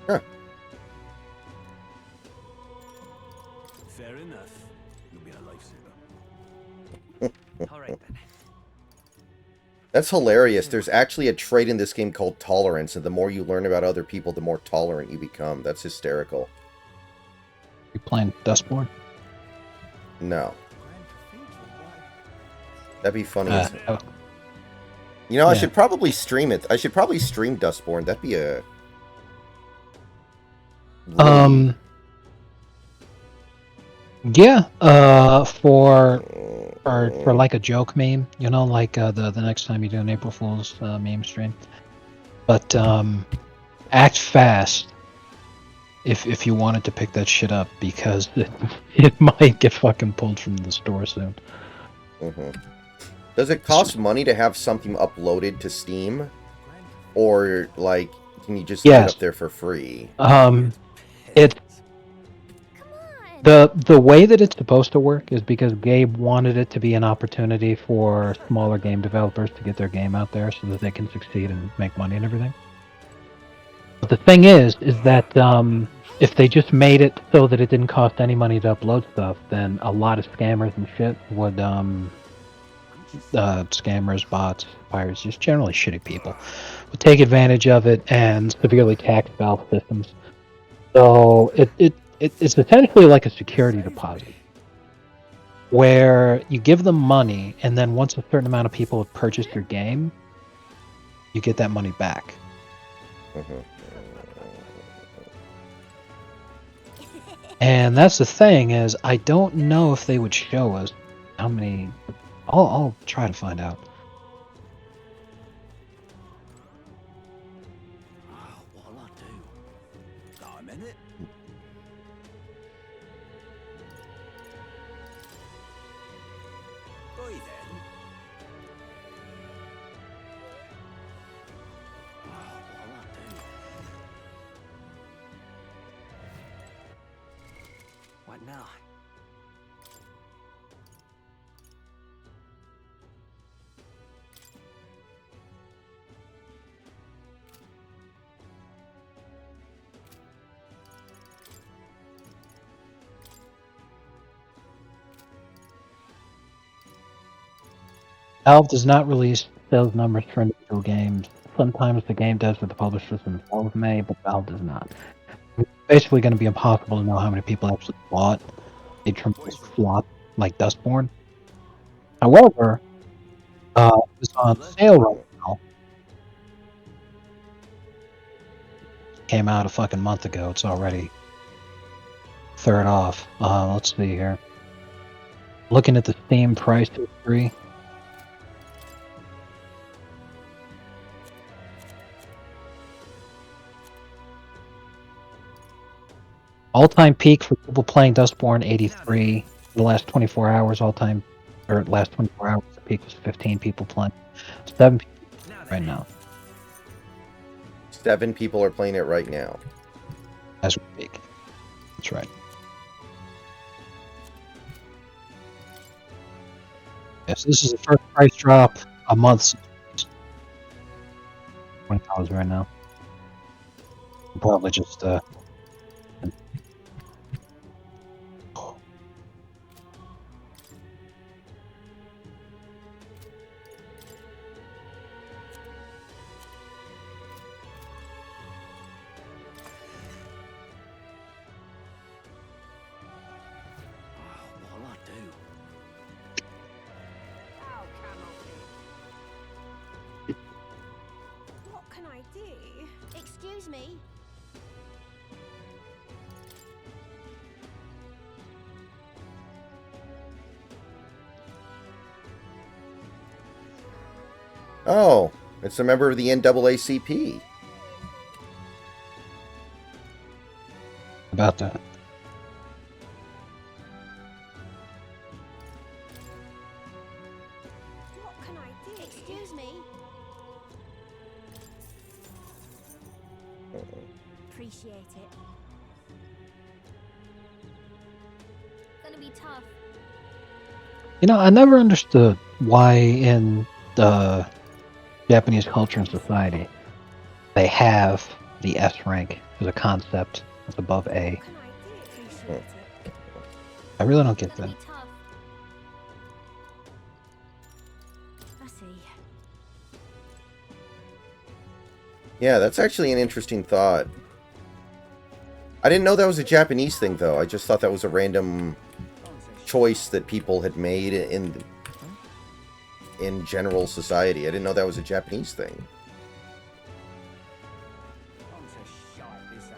Huh. Fair enough. You'll be a lifesaver. All right then. That's hilarious. There's actually a trait in this game called tolerance, and the more you learn about other people, the more tolerant you become. That's hysterical. You playing Dustborn? No. That'd be funny. Oh. You know, I Yeah. should probably stream it. I should probably stream Dustborn. That'd be a... really- Yeah, for like a joke meme, you know, like the next time you do an April Fool's meme stream. But act fast if you wanted to pick that shit up, because it might get fucking pulled from the store soon. Does it cost money to have something uploaded to Steam? Or, like, can you just get it up there for free? It's the way that it's supposed to work is because Gabe wanted it to be an opportunity for smaller game developers to get their game out there so that they can succeed and make money and everything. But the thing is that if they just made it so that it didn't cost any money to upload stuff, then a lot of scammers and shit would scammers, bots, pirates, just generally shitty people would take advantage of it and severely tax Valve systems. So it's essentially like a security deposit, where you give them money, and then once a certain amount of people have purchased your game, you get that money back. And that's the thing, is I don't know if they would show us how many. I'll try to find out. What'll I do? Got a minute? Oi then. What'll I do? What now? Valve does not release sales numbers for individual games. Sometimes the game does, but the publishers themselves may, but Valve does not. It's basically going to be impossible to know how many people actually bought a tremendous flop like Dustborn. However, it's on sale right now. Came out a fucking month ago. It's already third off. Let's see here. Looking at the Steam price history. All-time peak for people playing Dustborn, 83. The last 24 hours, last 24 hours, the peak was 15 people playing. 7 people right now. 7 people are playing it right now. As we speak. That's right. Yes, this is the first price drop a month. $20 right now. Probably just What'll I do? What can I do? Excuse me? Oh, it's a member of the NAACP. about that. What can I do? Excuse me? Appreciate it. Gonna be tough. You know, I never understood why in the Japanese culture and society they have the S rank as a concept that's above A. What can I do? Appreciate it. I really don't get Gonna that. be tough. I see. Yeah, that's actually an interesting thought. I didn't know that was a Japanese thing, though. I just thought that was a random choice that people had made in general society. I didn't know that was a Japanese thing.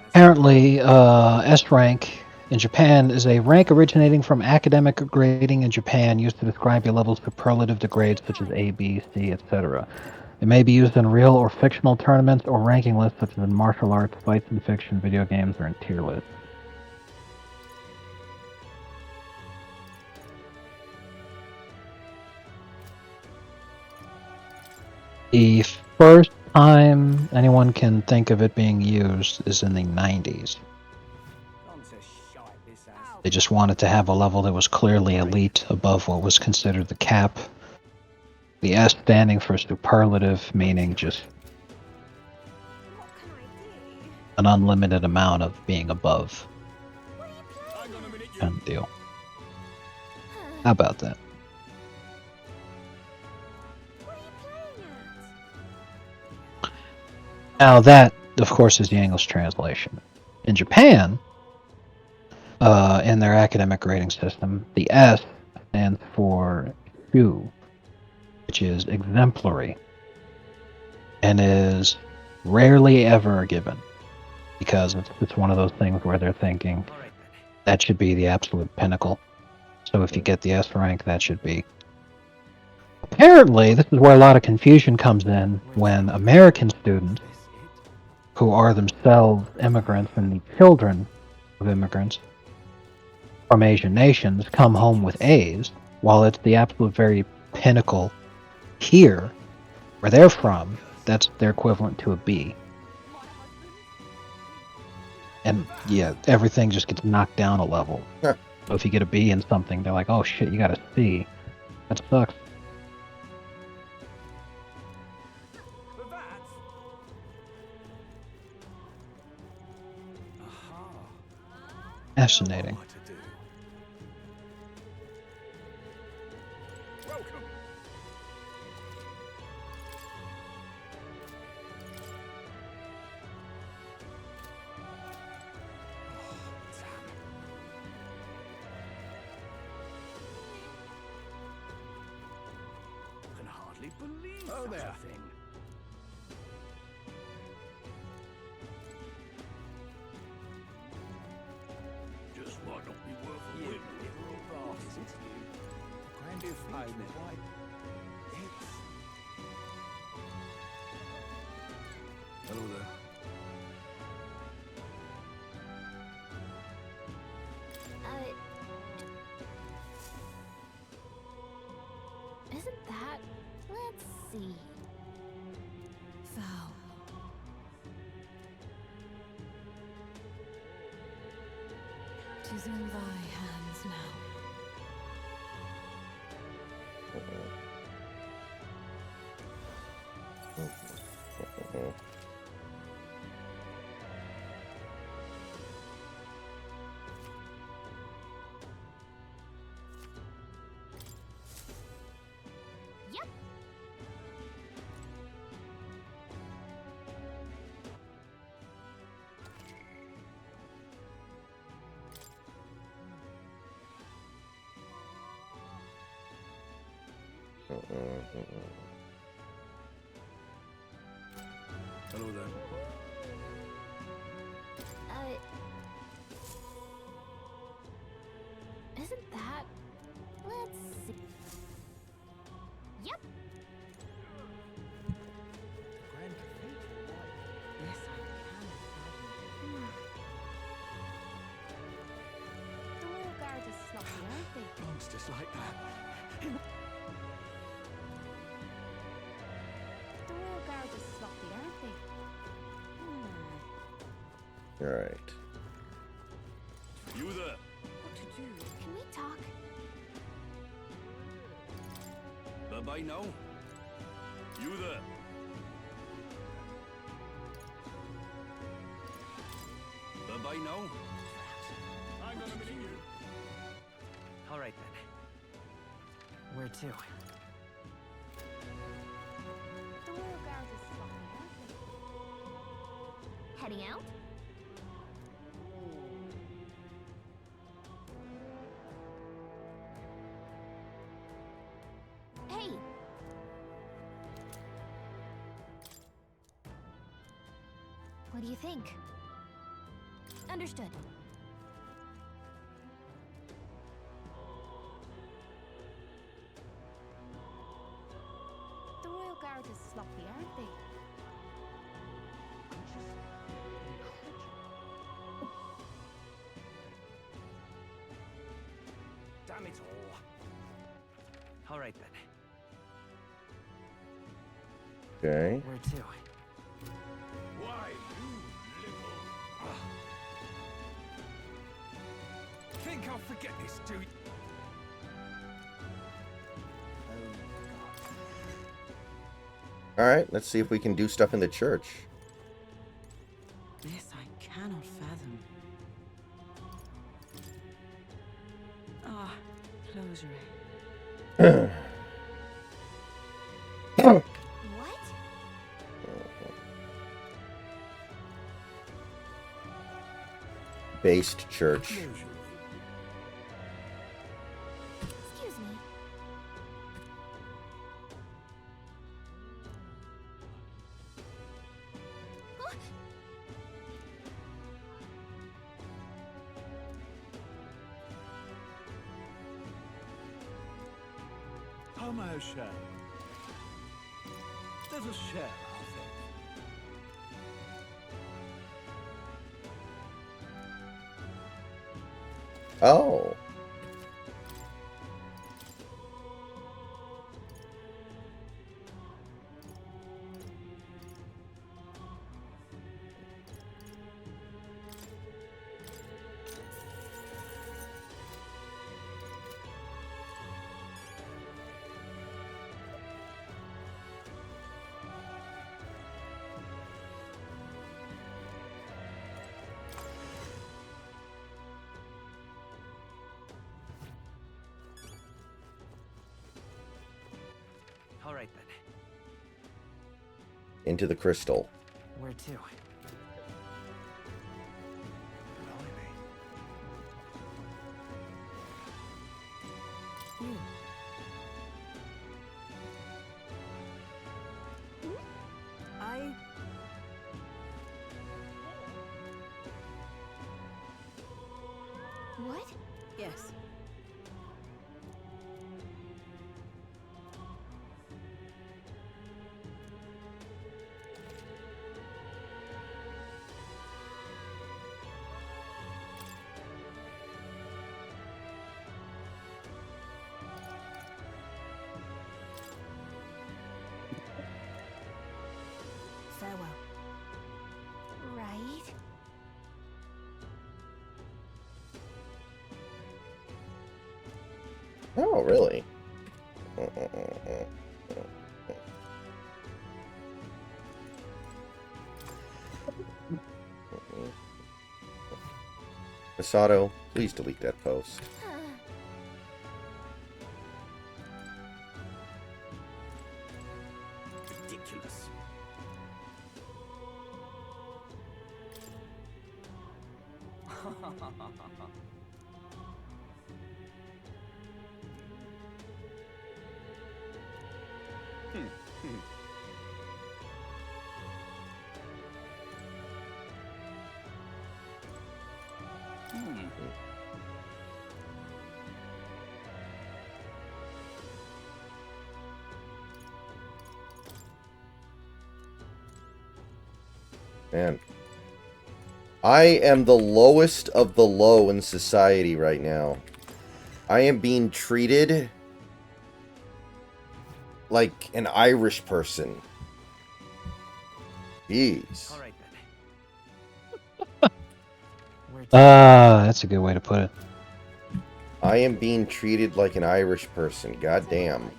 Apparently, S rank in Japan is a rank originating from academic grading in Japan used to describe your level's superlative to grades such as A, B, C, etc. It may be used in real or fictional tournaments or ranking lists such as in martial arts, fights and fiction, video games, or in tier lists. The first time anyone can think of it being used is in the 90s. They just wanted to have a level that was clearly elite above what was considered the cap. The S standing for superlative, meaning just What can I do? an unlimited amount of being above What are you playing at? kind of deal. How about that? What are you playing at? Now that, of course, is the English translation. In Japan, in their academic grading system, the S stands for Shu, which is exemplary, and is rarely ever given, because it's one of those things where they're thinking that should be the absolute pinnacle. So if you get the S rank, that should be. Apparently, this is where a lot of confusion comes in when American students, who are themselves immigrants and the children of immigrants from Asian nations, come home with A's, while it's the absolute very pinnacle here, where they're from, that's their equivalent to a B. And yeah, everything just gets knocked down a level. Huh. So if you get a B in something, they're like, oh shit, you got a C. That sucks. Fascinating. Can hardly believe such a thing. Just might not be worth a win. Is it? Grand if I may. Hello there. Isn't that? Let's see. Thou. Tis in thy hands now. Yep. Hello there. Isn't that? Let's see. Yep. Yes, I can. The Royal Guard is sloppy, aren't they? Monsters like that. The Royal Guard is sloppy, aren't they? All right. You there? What to do? Can we talk? Bye-bye now. You there? by now. I'm gonna meet you. All right then. Where to? The Royal Guard is sloppy, aren't they? Heading out? Hey! What do you think? Understood. The Royal Guard is sloppy, aren't they? Damn it all. All right then. Okay. Where to? Why, you little... Think I'll forget this, dude? All right, let's see if we can do stuff in the church. This I cannot fathom. Ah, closure. What? Based church. Excuse me. Huh? How may I share? Let us share our faith. Oh. All right then. Into the crystal. Where to? You. I... What? Yes. Farewell. Right? Oh, really? Masato, please delete that post. Ridiculous. Man. I am the lowest of the low in society right now. I am being treated like an Irish person. Jeez. All right then. Where to? That's a good way to put it. I am being treated like an Irish person. God damn.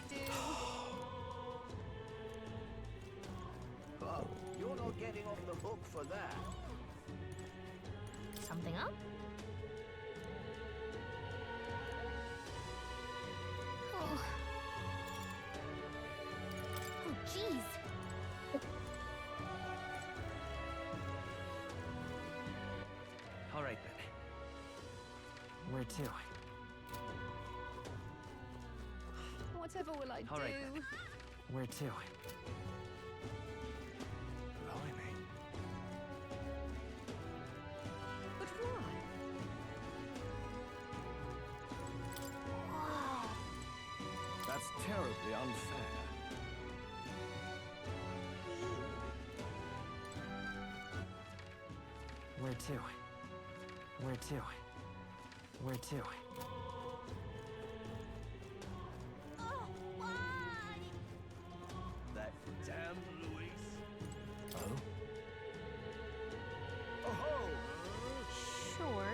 Well, you're not getting off the hook for that. something up? Oh. Oh, jeez. All right then. Where to? Whatever will I All right do? then. Where to? Blimey. But why? That's terribly unfair. Where to? Where to? Where to? Oh, why? That damn Luis. Oh? Oh-ho! Sure.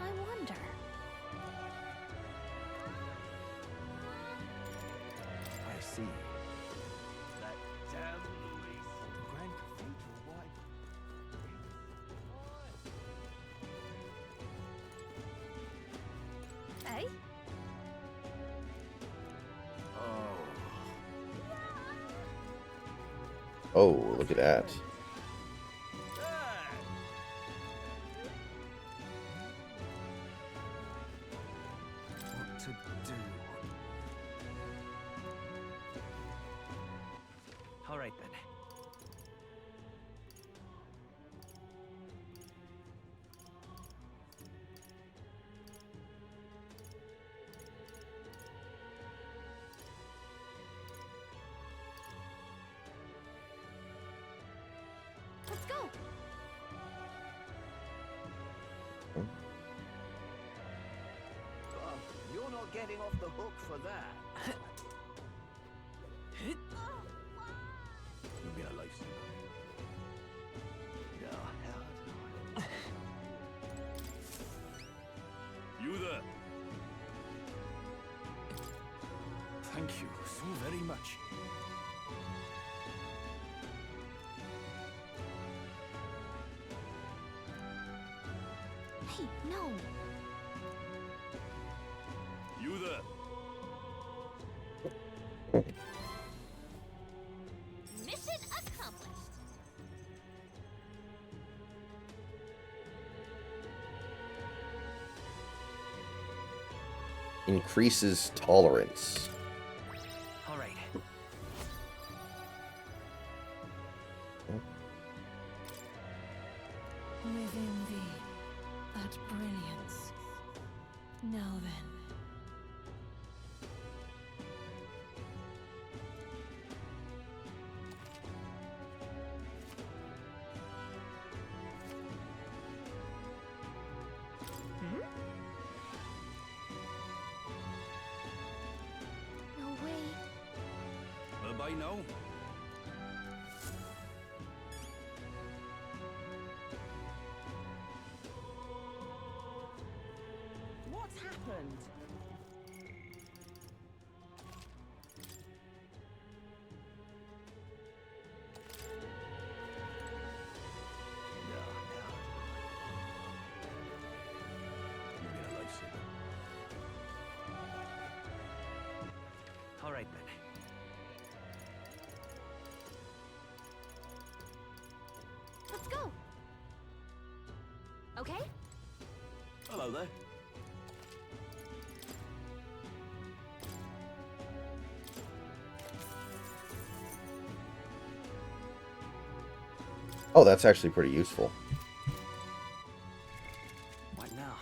I wonder. I see. That damn Luis. Grand Cathedral, why? Hey? Oh, look at that. What to do? All right then. Let's go. You're not getting off the hook for that. You've been a lifesaver. Yeah, hell. You there? Thank you so very much. Hey, no. You there? Mission accomplished. Increases tolerance. All right. Within thee, that brilliance. Now then. No way. Bye now. What's happened? You've been a lifesaver. All right then. Let's go. Okay? Hello there. Oh, that's actually pretty useful. What now?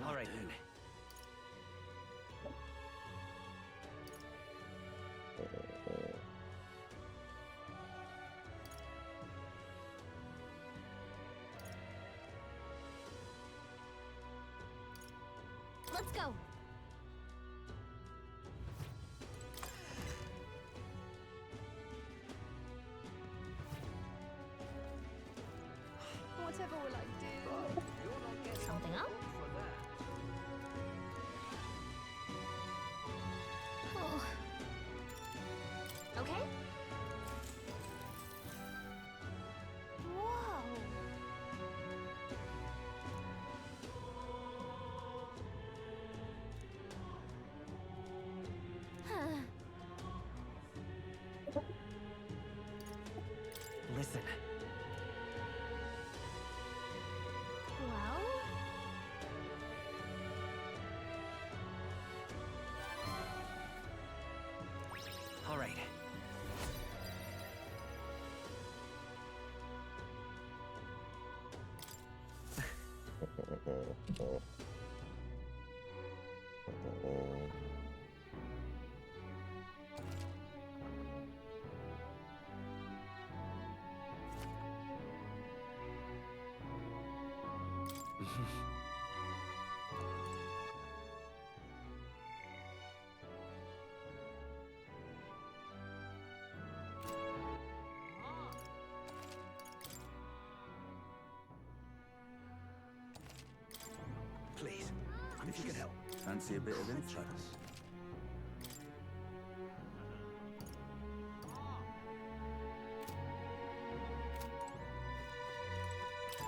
All right then. Let's go. Whatever will I do? Something up? Oh. Okay. Whoa. Huh. Listen. Well. All right. Please, if you could help. Fancy a bit of insight?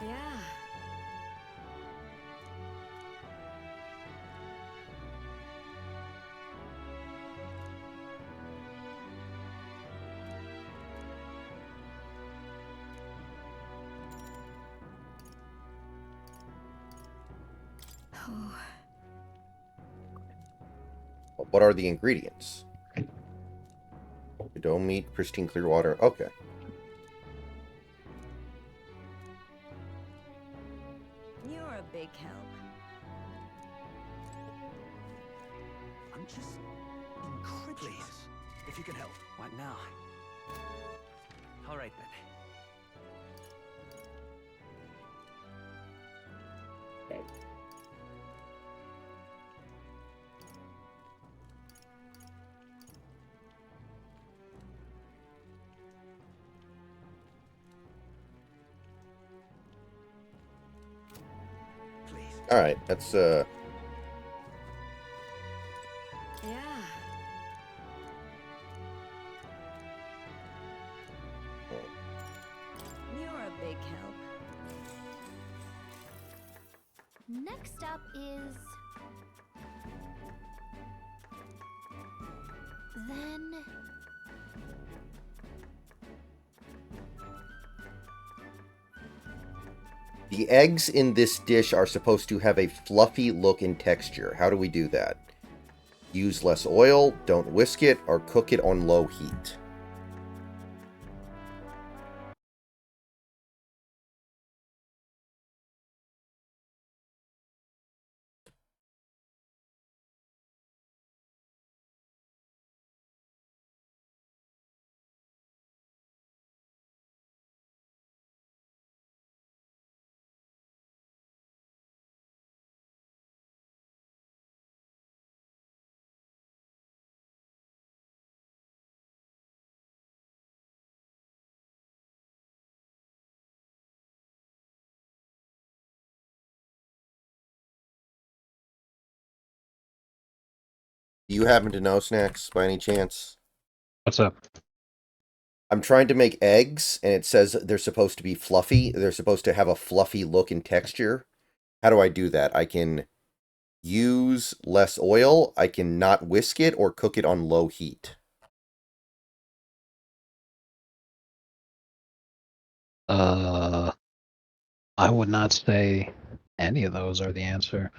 Yeah. Oh. What are the ingredients? Dough meat, pristine clear water. Okay. You're a big help. I'm just incredulous. Please, if you could help. What now? All right then. Please. All right. That's Yeah. You're a big help. Next up is... Then... the eggs in this dish are supposed to have a fluffy look and texture. How do we do that? Use less oil, don't whisk it, or cook it on low heat. Do you happen to know, Snacks, by any chance? What's up? I'm trying to make eggs, and it says they're supposed to be fluffy. They're supposed to have a fluffy look and texture. How do I do that? I can use less oil, I can not whisk it, or cook it on low heat. I would not say any of those are the answer.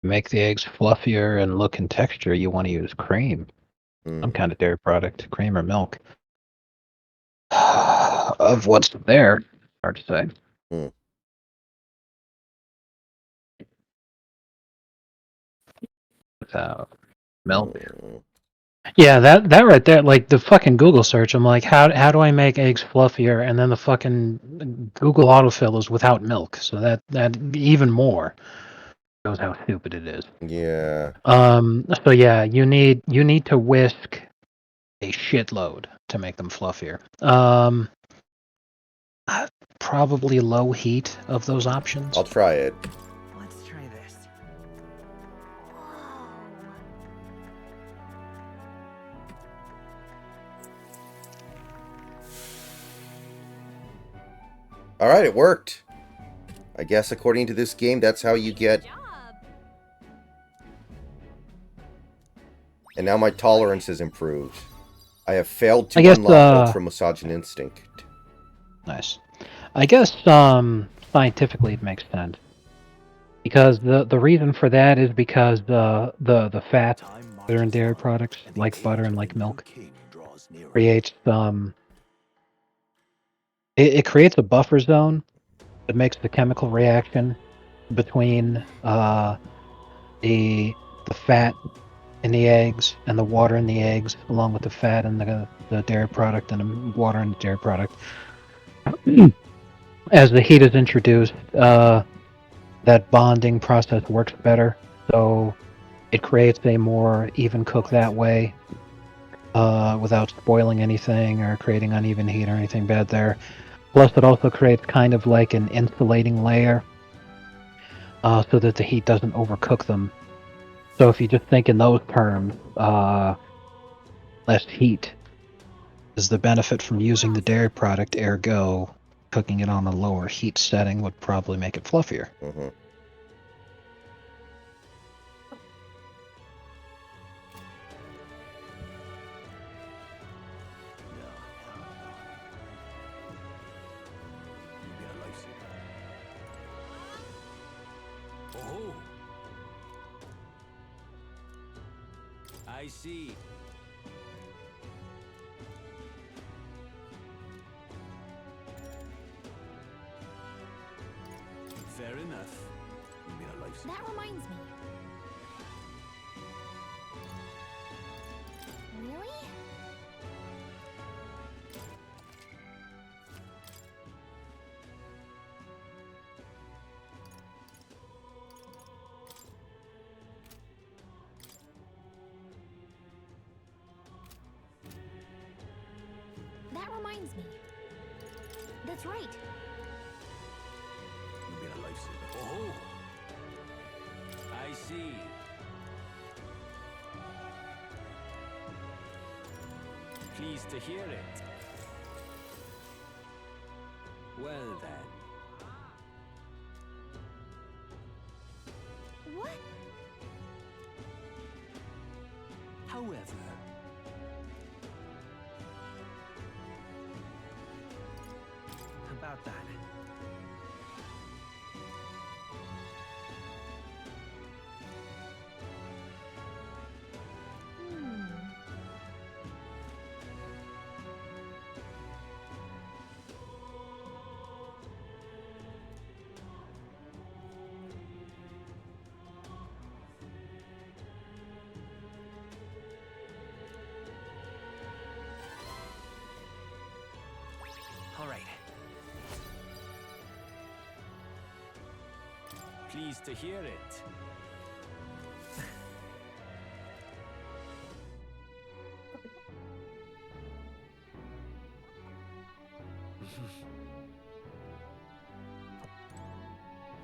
Make the eggs fluffier and look and texture, you want to use cream. Some kind of dairy product, cream or milk. Of what's there, hard to say. Without milk. Yeah, that right there, like the fucking Google search. I'm like, how do I make eggs fluffier? And then the fucking Google autofill is without milk. So that even more shows how stupid it is. Yeah. So yeah, you need to whisk a shitload to make them fluffier. Probably low heat of those options. I'll try it. Let's try this. All right, it worked. I guess according to this game, that's how you get. Good job. And now my tolerance has improved. I have failed to I guess, unlock Ultra Misogyn Instinct. Nice. I guess scientifically it makes sense. Because the reason for that is because the fats that are in dairy products, like butter and like milk, creates it creates a buffer zone that makes the chemical reaction between the fat in the eggs and the water in the eggs, along with the fat and the dairy product and the water in the dairy product. As the heat is introduced, that bonding process works better, so it creates a more even cook that way, without spoiling anything or creating uneven heat or anything bad there. Plus, it also creates kind of like an insulating layer, so that the heat doesn't overcook them. So if you just think in those terms, less heat is the benefit from using the dairy product, ergo cooking it on a lower heat setting would probably make it fluffier. Mm-hmm. Oh, I see. Fair enough. You mean a lifesaver? That reminds me. Really? That reminds me. That's right. You mean a lifesaver? Oh, I see. Pleased to hear it. Well then. What? However, about that. All right. Pleased to hear it.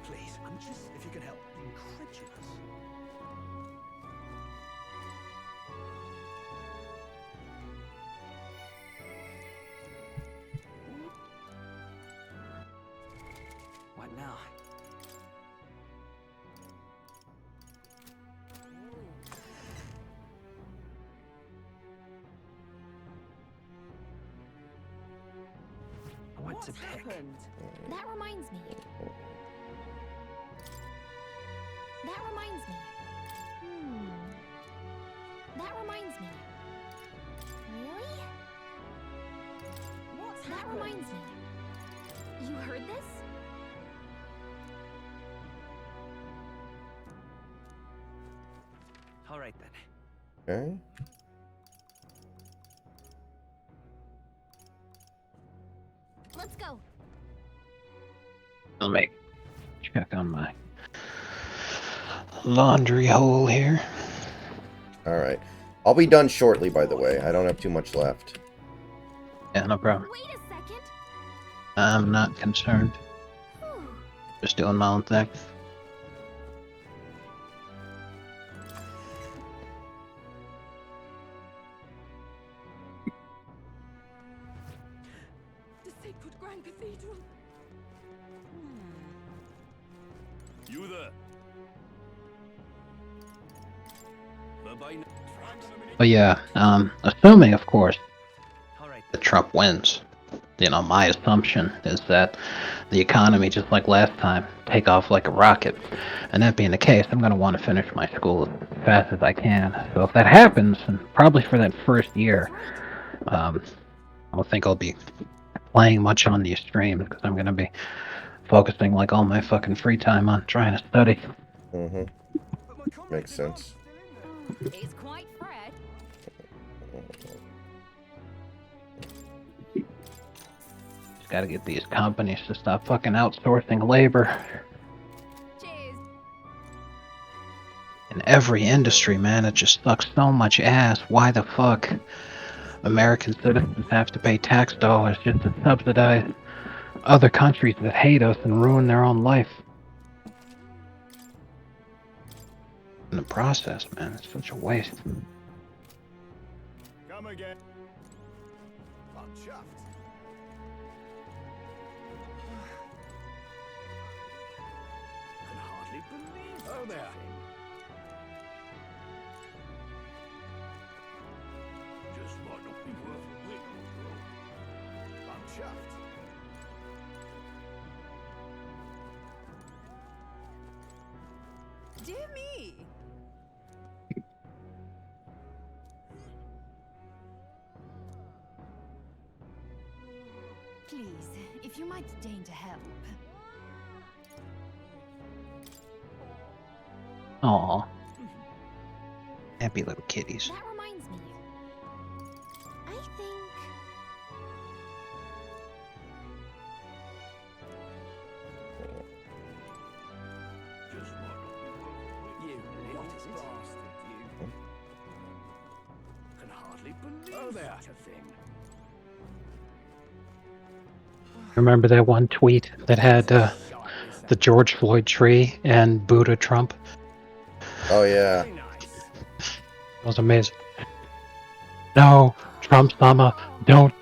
Please, I'm just, if you can help, incredulous. What now? What to pick? That reminds me. That reminds me. That reminds me. Really? That reminds me. You heard this? All right then. Okay. Let's go. Let me check on my laundry hole here. All right. I'll be done shortly, by the way. I don't have too much left. Yeah, no problem. Wait a second. I'm not concerned. Just doing my own thing. The sacred Grand Cathedral. You there? But yeah, assuming, of course, All right. that Trump wins. You know, my assumption is that the economy, just like last time, take off like a rocket. And that being the case, I'm going to want to finish my school as fast as I can. So if that happens, and probably for that first year, I don't think I'll be playing much on these streams because I'm going to be focusing like all my fucking free time on trying to study. Mm-hmm. Makes sense. It's quite Fred. Just got to get these companies to stop fucking outsourcing labor. Cheers. In every industry, man, it just sucks so much ass. Why the fuck American citizens have to pay tax dollars just to subsidize other countries that hate us and ruin their own life? In the process, man, it's such a waste. Come again. I'm chuffed. Can hardly believe Oh, such a there. thing. Just might not be worth a win after all. I'm chuffed. Dear me. Please, if you might deign to help. Aw. Happy little kitties. That reminds me. I think... Just might not be worth a win. You little bastard, you. Can hardly believe such a thing. Remember that one tweet that had the George Floyd tree and Buddha Trump? Oh yeah. Very nice. It was amazing. No, Trump Sama, don't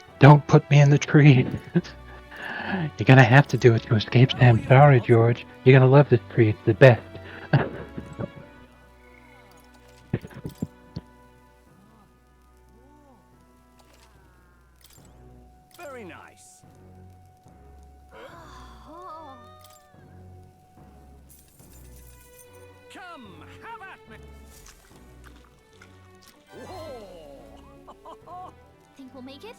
put me in the tree. You're gonna have to do it to escape Sam. Sorry, George. You're gonna love this tree. It's the best. Very nice. Come, have at me. Whoa. Think we'll make it?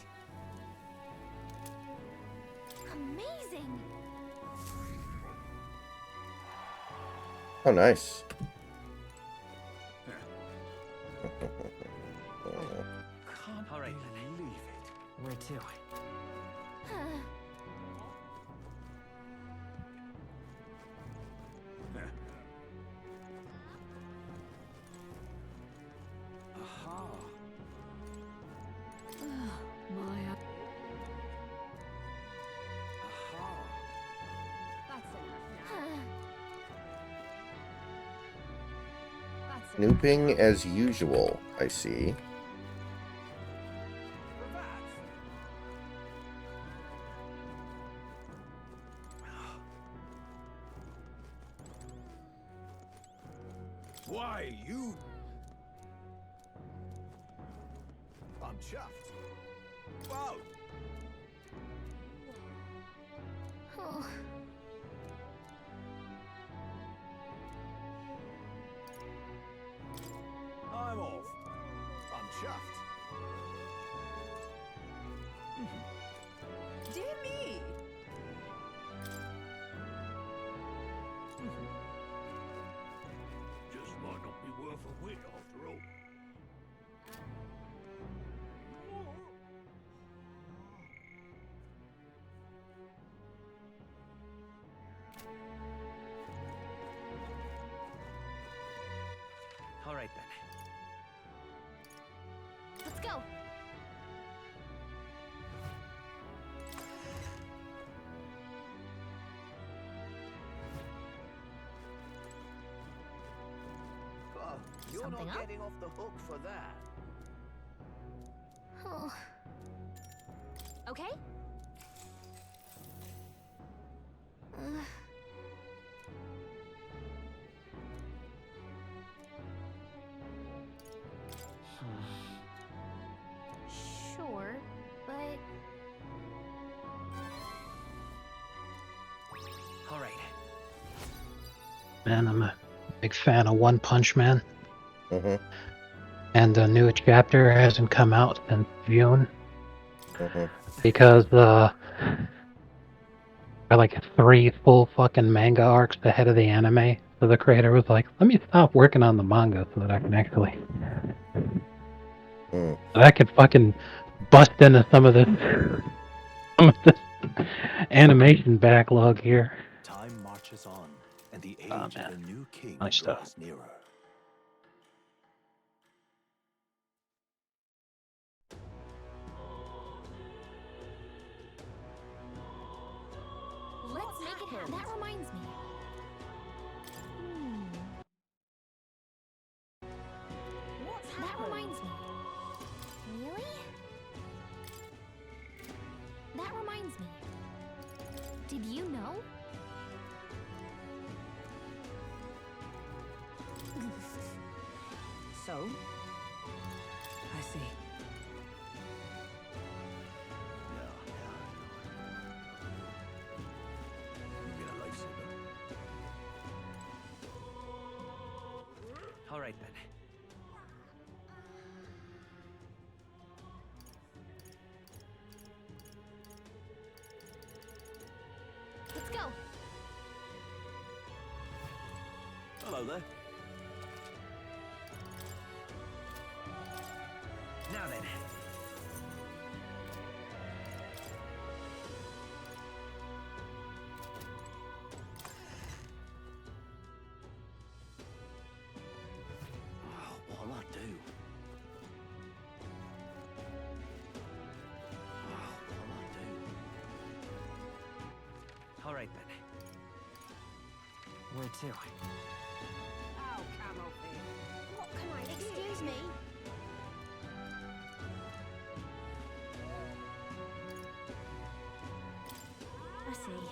Amazing! Oh, nice. Can't all right, believe it. Where to? Aha. My. Aha. That's enough now. That's Snooping as usual, I see. Why, you... I'm chuffed. Wow. Oh. I'm off. I'm chuffed. Dear me. Just might not be worth a win after all. All right then. Let's go! You're something not up. getting off the hook for that. Oh. Okay? Sure, but All right. Man, I'm a big fan of One Punch Man, Mm-hmm. and the new chapter hasn't come out since June Mm-hmm. because are like 3 full fucking manga arcs ahead of the anime. So the creator was like, "Let me stop working on the manga so that I can actually, Mm. so I can fucking bust into some of this animation backlog here." Time marches on, and the age Oh, of man. the new king Nice stuff. draws nearer. let's make it happen. That reminds me. That reminds me. Really? That reminds me. Did you know? So? I see. You mean a lifesaver? All right then. Let's go. Hello there. Now then. What'll I do? What'll I do? All right then. Where to? Ow, Camel. What can I Excuse me? I see.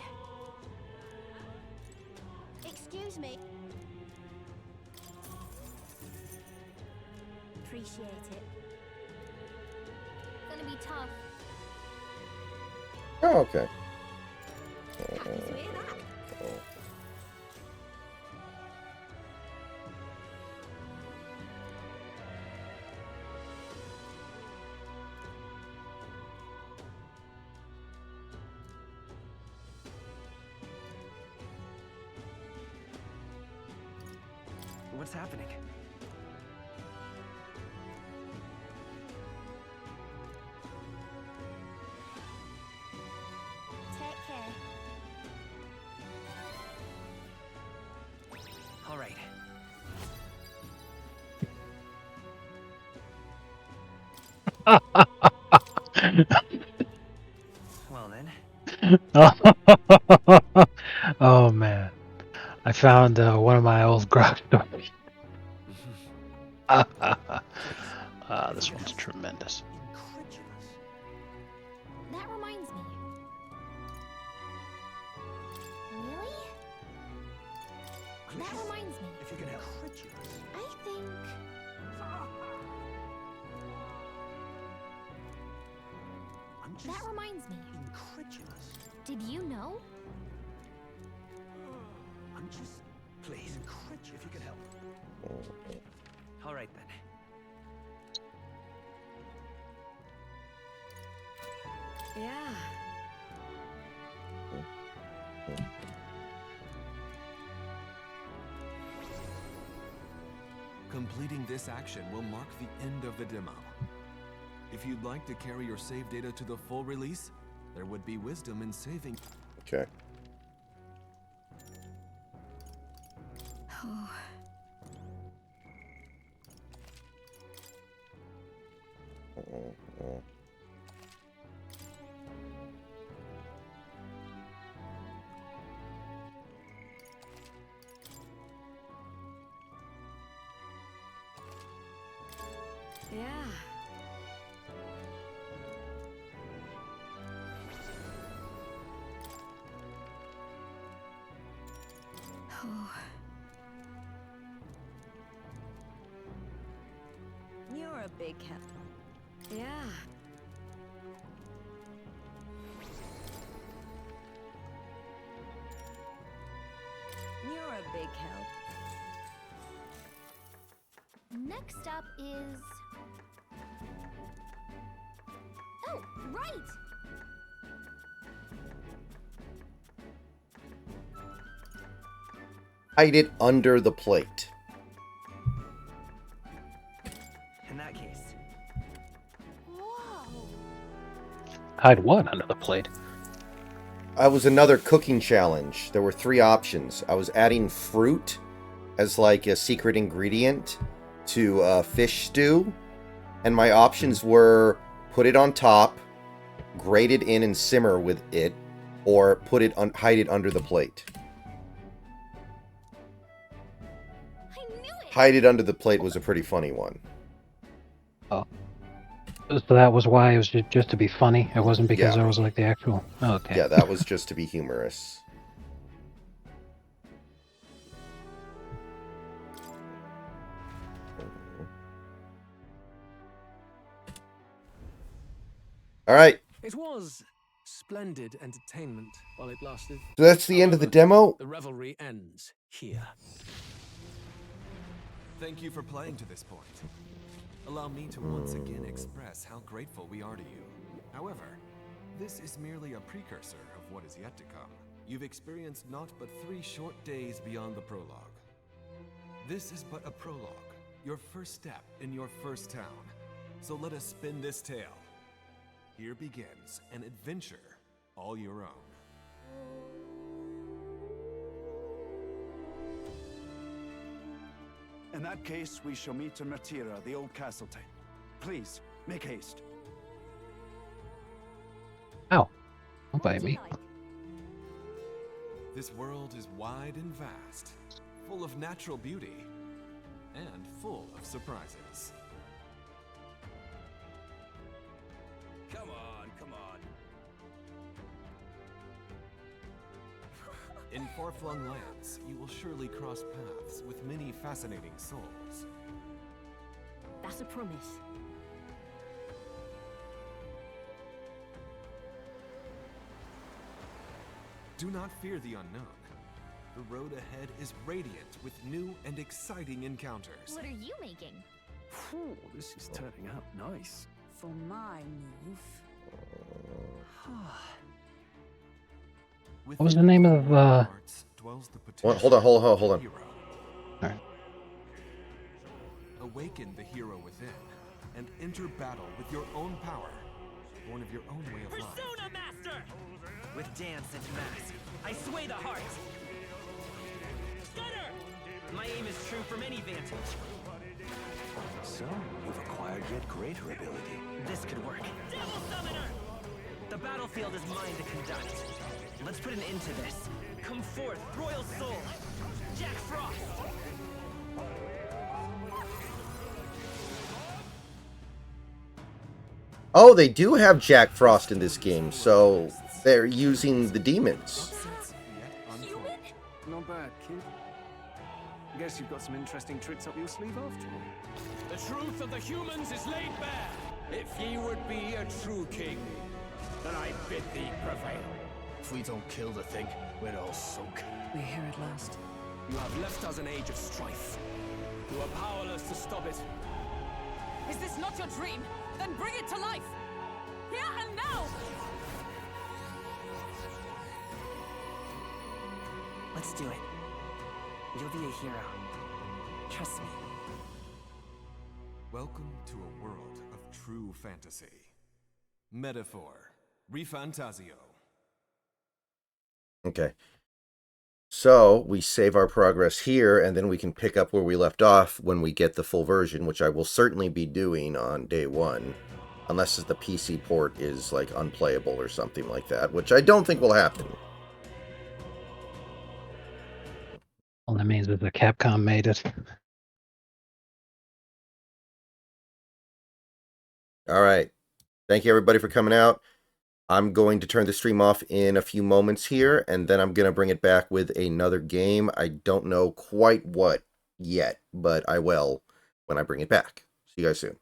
Excuse me? Appreciate it. Gonna be tough. Oh, okay. Happy to hear that. What's happening? Take care. All right. Well then. Oh man, I found one of my old grog stories. This one's tremendous. Incredulous. That reminds me. Really? That reminds me. If you can help. Incredulous. I think. I'm just That reminds me. incredulous. Did you know? I'm just Please. incredulous. If you can help. All right then. Yeah. Completing this action will mark the end of the demo. If you'd like to carry your save data to the full release, there would be wisdom in saving. Okay. Oh. a big help. Yeah. You're a big help. Next up is... Oh, right! Hide it under the plate. In that case, Whoa! Hide what under the plate? I was another cooking challenge. There were 3 options. I was adding fruit as like a secret ingredient to fish stew, and my options were put it on top, grate it in and simmer with it, or hide it under the plate. I knew it! Hide it under the plate was a pretty funny one. Oh. So that was why it was just to be funny? It wasn't because Yeah. there was like the actual... Oh, okay. Yeah, that was just to be humorous. All right. It was splendid entertainment while it lasted. So that's the end of the However, demo. The revelry ends here. Thank you for playing to this point. Allow me to once again express how grateful we are to you. However, this is merely a precursor of what is yet to come. You've experienced naught but 3 short days beyond the prologue. This is but a prologue, your first step in your first town. So let us spin this tale. Here begins an adventure all your own. in that case, we shall meet in Matira, the old castle type. Please, make haste. Ow. Don't bite me. This world is wide and vast, full of natural beauty, and full of surprises. Come on, come on. In far-flung lands, you will surely cross paths with many fascinating souls. That's a promise. Do not fear the unknown. The road ahead is radiant with new and exciting encounters. What are you making? Phew, this is turning out nice. For my move. With What was the name of, hearts dwells the potential Hold on. of the hero. Alright. Awaken the hero within and enter battle with your own power, born of your own way of life. Persona Master! With dance and mask, I sway the heart. Gunner! My aim is true from any vantage. So, you've acquired yet greater ability. This could work. Devil Summoner! The battlefield is mine to conduct. Let's put an end to this. Come forth, Royal Soul! Jack Frost! Oh, they do have Jack Frost in this game, so they're using the demons. Not bad, kid. Guess you've got some interesting tricks up your sleeve after all. The truth of the humans is laid bare. If ye would be a true king, then I bid thee prevail. If we don't kill the thing, we're all sunk. We're here at last. You have left us an age of strife. You are powerless to stop it. Is this not your dream? Then bring it to life! Here and now! Let's do it. You'll be a hero. Trust me. Welcome to a world of true fantasy. Metaphor. ReFantazio. Okay. So we save our progress here, and then we can pick up where we left off when we get the full version, which I will certainly be doing on day 1. Unless the PC port is, like, unplayable or something like that, which I don't think will happen. All that means is that Capcom made it. All right. Thank you, everybody, for coming out. I'm going to turn the stream off in a few moments here, and then I'm going to bring it back with another game. I don't know quite what yet, but I will when I bring it back. See you guys soon.